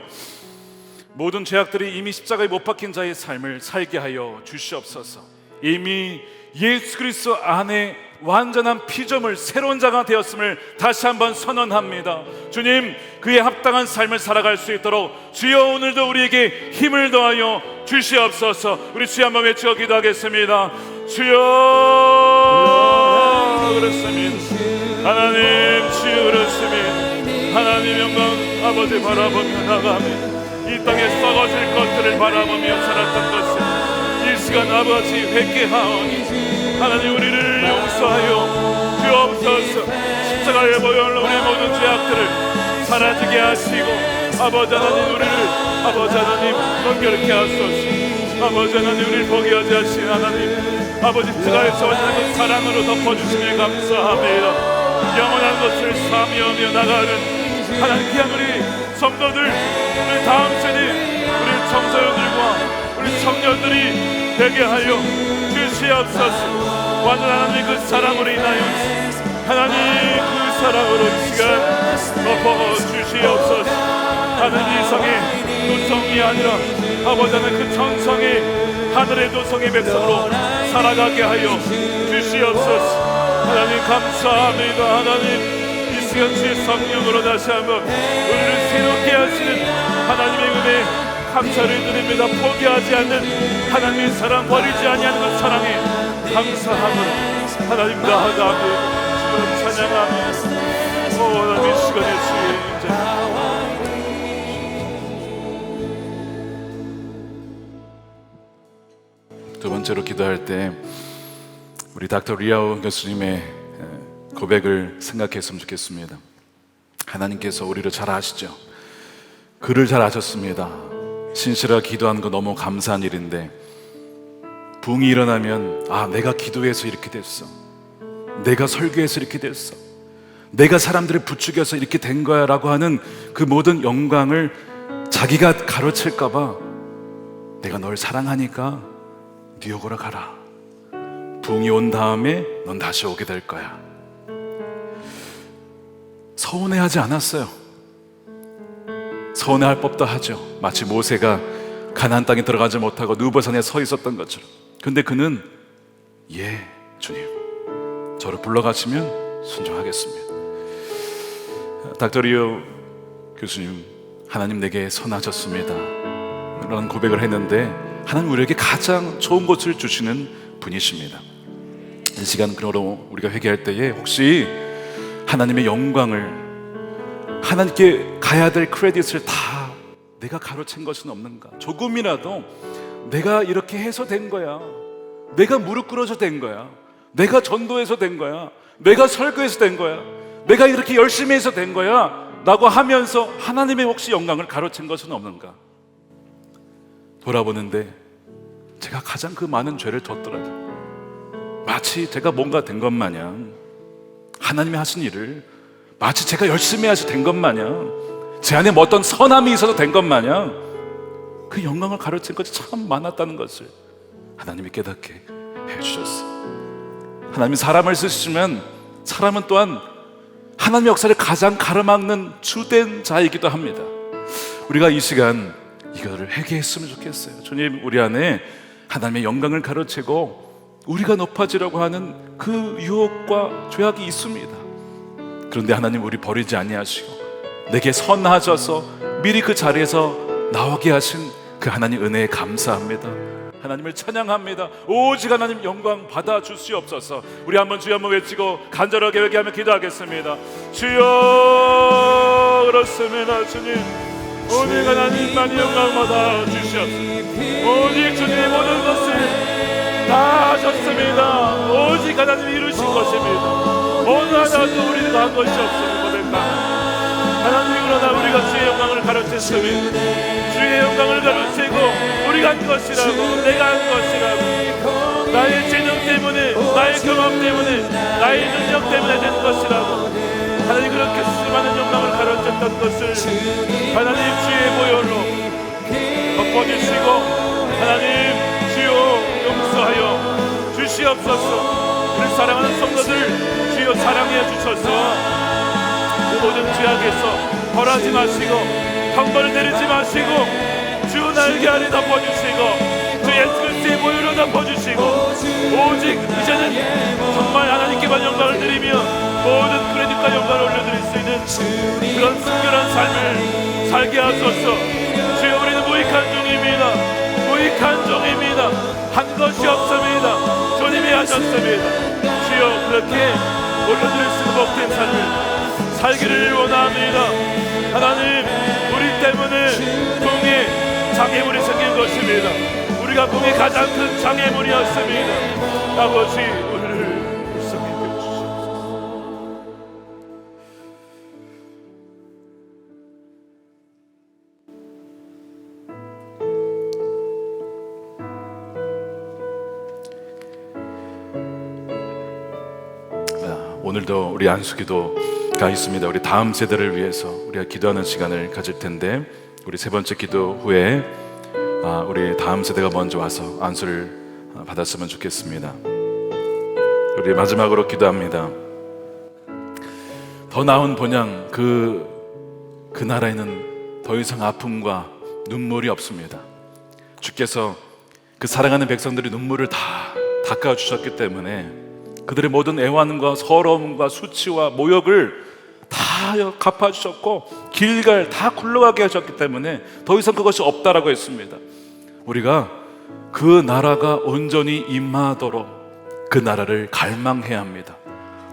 모든 죄악들이 이미 십자가에 못 박힌 자의 삶을 살게 하여 주시옵소서. 이미 예수 그리스도 안에 완전한 피조물, 새로운 자가 되었음을 다시 한번 선언합니다. 주님, 그에 합당한 삶을 살아갈 수 있도록 주여 오늘도 우리에게 힘을 더하여 주시옵소서. 우리 주여 한번 외쳐 기도하겠습니다. 주여, 그렇습니다. 하나님, 주여 그렇습니다. 하나님 영광 아버지 바라보며 나가며 이 땅에 썩어질 것들을 바라보며 살았던 것을 이 시간 아버지 회개하오니 하나님 우리를 용서하여 주옵소서. 십자가에 보여 우리의 모든 죄악들을 사라지게 하시고 아버지 하나님 우리를 아버지 하나님 정결케 하소서. 아버지 하나님 우리를 보게 하지 하신 하나님 아버지 십자가에서 완전한 사랑으로 덮어주시며 감사합니다. 영원한 것을 사모하며 나가는 하나님 귀한 우리 성도들, 우리 다음 세대, 우리 청소년들과 우리 청년들이 되게 하여 주시옵소서. 완전한 하나님 그 사랑으로 인하여 하나님 그 사랑으로 이 시간 덮어 주시옵소서. 하나님 이성의 도성이 아니라 아버지 하나님 그 천성의 하늘의 도성의 백성으로 살아가게 하여 주시옵소서. 하나님 감사합니다. 하나님 이 시간 주의 성령으로 다시 한번 우리를 새롭게 하시는 하나님의 은혜 감사를 드립니다. 포기하지 않는 하나님의 사랑, 버리지 아니하는 그 사랑에 감사함으로 하나님 나아가고 주님 찬양하며 하나님 이 시간에 주의 임재 두 번째로 기도할 때 우리 닥터 리아오 교수님의 고백을 생각했으면 좋겠습니다. 하나님께서 우리를 잘 아시죠? 그를 잘 아셨습니다. 신실하게 기도하는 거 너무 감사한 일인데 붕이 일어나면 아 내가 기도해서 이렇게 됐어, 내가 설교해서 이렇게 됐어, 내가 사람들을 부추겨서 이렇게 된 거야 라고 하는 그 모든 영광을 자기가 가로챌까 봐 내가 널 사랑하니까 뉴욕으로 가라, 붕이 온 다음에 넌 다시 오게 될 거야. 서운해하지 않았어요. 서운해할 법도 하죠. 마치 모세가 가나안 땅에 들어가지 못하고 느보산에 서 있었던 것처럼. 근데 그는 예 주님 저를 불러가시면 순종하겠습니다. 닥터 리오 교수님, 하나님 내게 선하셨습니다 라는 고백을 했는데 하나님 우리에게 가장 좋은 것을 주시는 분이십니다. 이 시간 그러므로 우리가 회개할 때에 혹시 하나님의 영광을, 하나님께 가야 될 크레딧을 다 내가 가로챈 것은 없는가, 조금이라도 내가 이렇게 해서 된 거야. 내가 무릎 꿇어서 된 거야. 내가 전도해서 된 거야. 내가 설교해서 된 거야. 내가 이렇게 열심히 해서 된 거야 라고 하면서 하나님의 혹시 영광을 가로챈 것은 없는가? 돌아보는데 제가 가장 그 많은 죄를 졌더라고요. 마치 제가 뭔가 된 것 마냥, 하나님이 하신 일을 마치 제가 열심히 해서 된 것 마냥, 제 안에 뭐 어떤 선함이 있어서 된 것 마냥 그 영광을 가로챈 것이 참 많았다는 것을 하나님이 깨닫게 해주셨어요. 하나님이 사람을 쓰시면 사람은 또한 하나님의 역사를 가장 가로막는 주된 자이기도 합니다. 우리가 이 시간 이거를 회개했으면 좋겠어요. 주님, 우리 안에 하나님의 영광을 가로채고 우리가 높아지려고 하는 그 유혹과 죄악이 있습니다. 그런데 하나님 우리 버리지 아니하시고 내게 선하셔서 미리 그 자리에서 나오게 하신 그 하나님 은혜에 감사합니다. 하나님을 찬양합니다. 오직 하나님 영광 받아 주시옵소서. 우리 한번 주여 한번 외치고 간절하게 회개하며 기도하겠습니다. 주여, 그렇습니다. 주님, 오직 하나님만이 영광 받아 주시옵소서. 오직 주님의 모든 것을 다 하셨습니다. 오직 하나님이 이루신 것입니다. 어느 하나도 우리가 한 것이 없습니다. 하나님, 그러나 우리가 주의 영광을 가로챘습니다. 주의 영광을 가로채고 우리가 한 것이라고, 내가 한 것이라고, 나의 재능 때문에, 나의 경험 때문에, 나의 능력 때문에 된 것이라고 하나님, 그렇게 수많은 영광을 가로챘던 것을 하나님 주의 보혈로 덮어주시고 하나님 주여 용서하여 주시옵소서. 우리 사랑하는 성도들 주여 사랑해 주셔서 그 모든 죄악에서 벌하지 마시고 형벌을 내리지 마시고 주 날개 아래 덮어주시고 주 예수 그리스도의 보혈로 덮어주시고 오직 이제는 정말 하나님께만 영광을 드리며 모든 크레딧과 영광을 올려드릴 수 있는 그런 순결한 삶을 살게 하소서. 주여, 우리는 무익한 종입니다. 무익한 종입니다. 한 것이 없습니다. 주님이 하셨습니다. 주여, 그렇게 올려드릴 수 있는 복된 삶을 살기를 원합니다. 하나님, 우리 때문에 궁에 장애물이 생긴 것입니다. 우리가 궁의 가장 큰 장애물이었습니다. 아버지, 우리를 불쌍히 여겨주시옵소서. 오늘도 우리 안수기도가 있습니다. 우리 다음 세대를 위해서 우리가 기도하는 시간을 가질 텐데, 우리 세 번째 기도 후에 우리 다음 세대가 먼저 와서 안수를 받았으면 좋겠습니다. 우리 마지막으로 기도합니다. 더 나은 본향, 그 나라에는 더 이상 아픔과 눈물이 없습니다. 주께서 그 사랑하는 백성들의 눈물을 다 닦아주셨기 때문에 그들의 모든 애환과 서러움과 수치와 모욕을 다 갚아주셨고 길갈 다 굴러가게 하셨기 때문에 더 이상 그것이 없다라고 했습니다. 우리가 그 나라가 온전히 임하도록 그 나라를 갈망해야 합니다.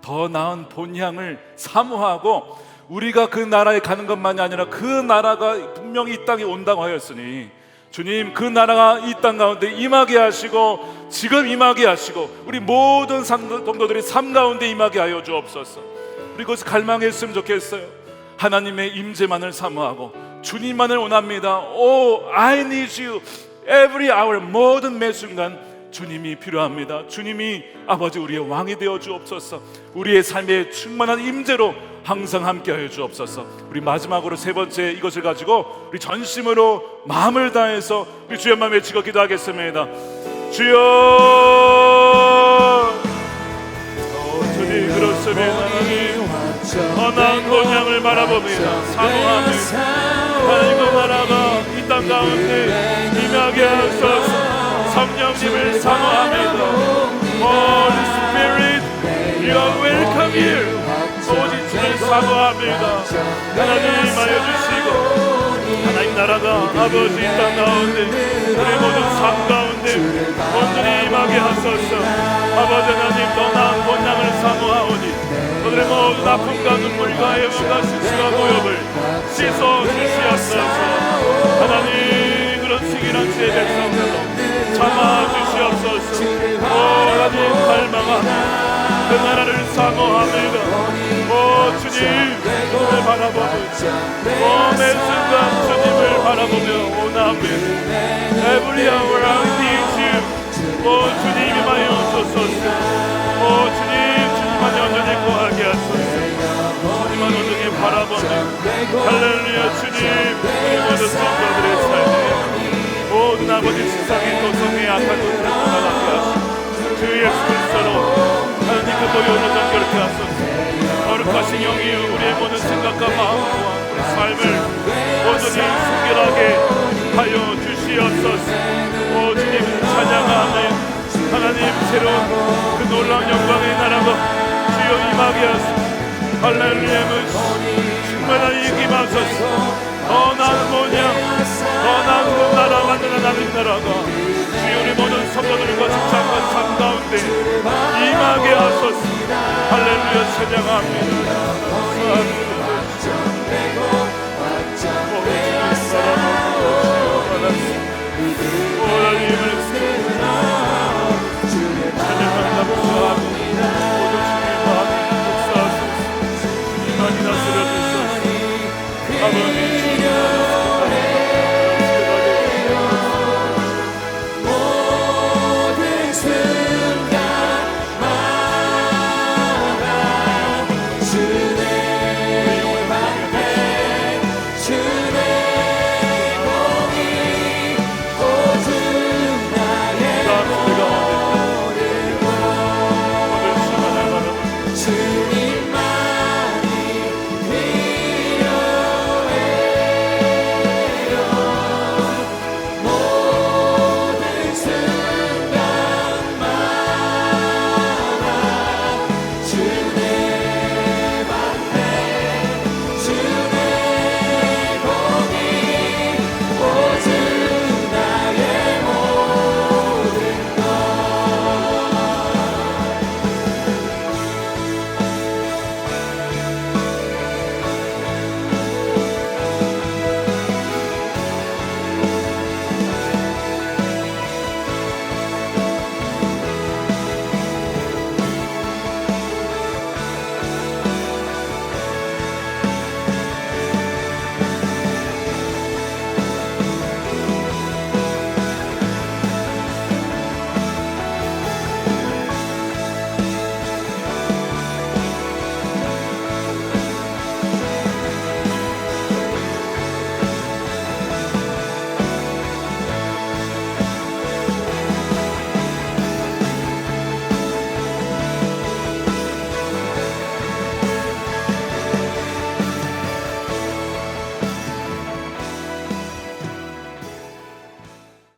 더 나은 본향을 사모하고 우리가 그 나라에 가는 것만이 아니라 그 나라가 분명히 이 땅에 온다고 하였으니 주님, 그 나라가 이 땅 가운데 임하게 하시고 지금 임하게 하시고 우리 모든 성도들이 삶 가운데 임하게 하여 주옵소서. 우리 그것을 갈망했으면 좋겠어요. 하나님의 임재만을 사모하고 주님만을 원합니다. Oh, I need you every hour. 모든 매 순간 주님이 필요합니다. 주님이 아버지 우리의 왕이 되어 주옵소서. 우리의 삶에 충만한 임재로 항상 함께하여 주옵소서. 우리 마지막으로 세 번째 이것을 가지고 우리 전심으로 마음을 다해서 우리 주의 마음에 외치고 기도하겠습니다. 주여, 주님, 그렇습니다. 하나님, 선한 본향을 바라봅니다. 사모합니다. 하나님, 그 나라가 이 땅 가운데 임하게 하소서. 성령님을 사모합니다. Holy Spirit, you are welcome here. 오직 주를 사모합니다. 하나님 하여 주시고 하나님 나라가 아버지 이 땅 가운데 우리 모든 삶 가운데 온전히 임하게 하소서. 아버지 하나님, 더 나은 본향을 사모하오니 오늘의 모든 아픔과 눈물과 애원과 수치와 모욕을 씻어 주시옵소서. 하나님, 그런 시기란 주의 백성들로 참아주시옵소서. 오 하나님 갈망합니다. 그 나라를 사모합니다. 오 주님 주님을 바라보며 매 순간 주님을 바라보며 오나합니다. Every hour I need you. 오 주님 임하여 주소서. 오 주님 주님만 여전히 구하게 하소서. 주님만 여전히 바라보며 할렐루야. 주님 우리 모든 성도들의 삶에 모든 아버지 세상의 도성의 악한 것들을 떠나가게 하시고 주 예수 그리스도로 하나님 그 보혈로 정결케 하소서. 거룩하신 영이여 우리의 모든 생각과 마음과 우리 삶을 온전히 순결하게 하여 주시옵소서. 오 주님 찬양하며 하나님 새로운 그 놀라운 영광의 나라가 주여 임하게 하소서. 할렐루야. 충만한 임하소서. 더 나은 뭐냐 더 나은 그 나라 만드는 하나님 나라가 주여 우리 모든 성도들과 직장과 삶 가운데 임하게 하소서. 할렐루야. 찬양합니다.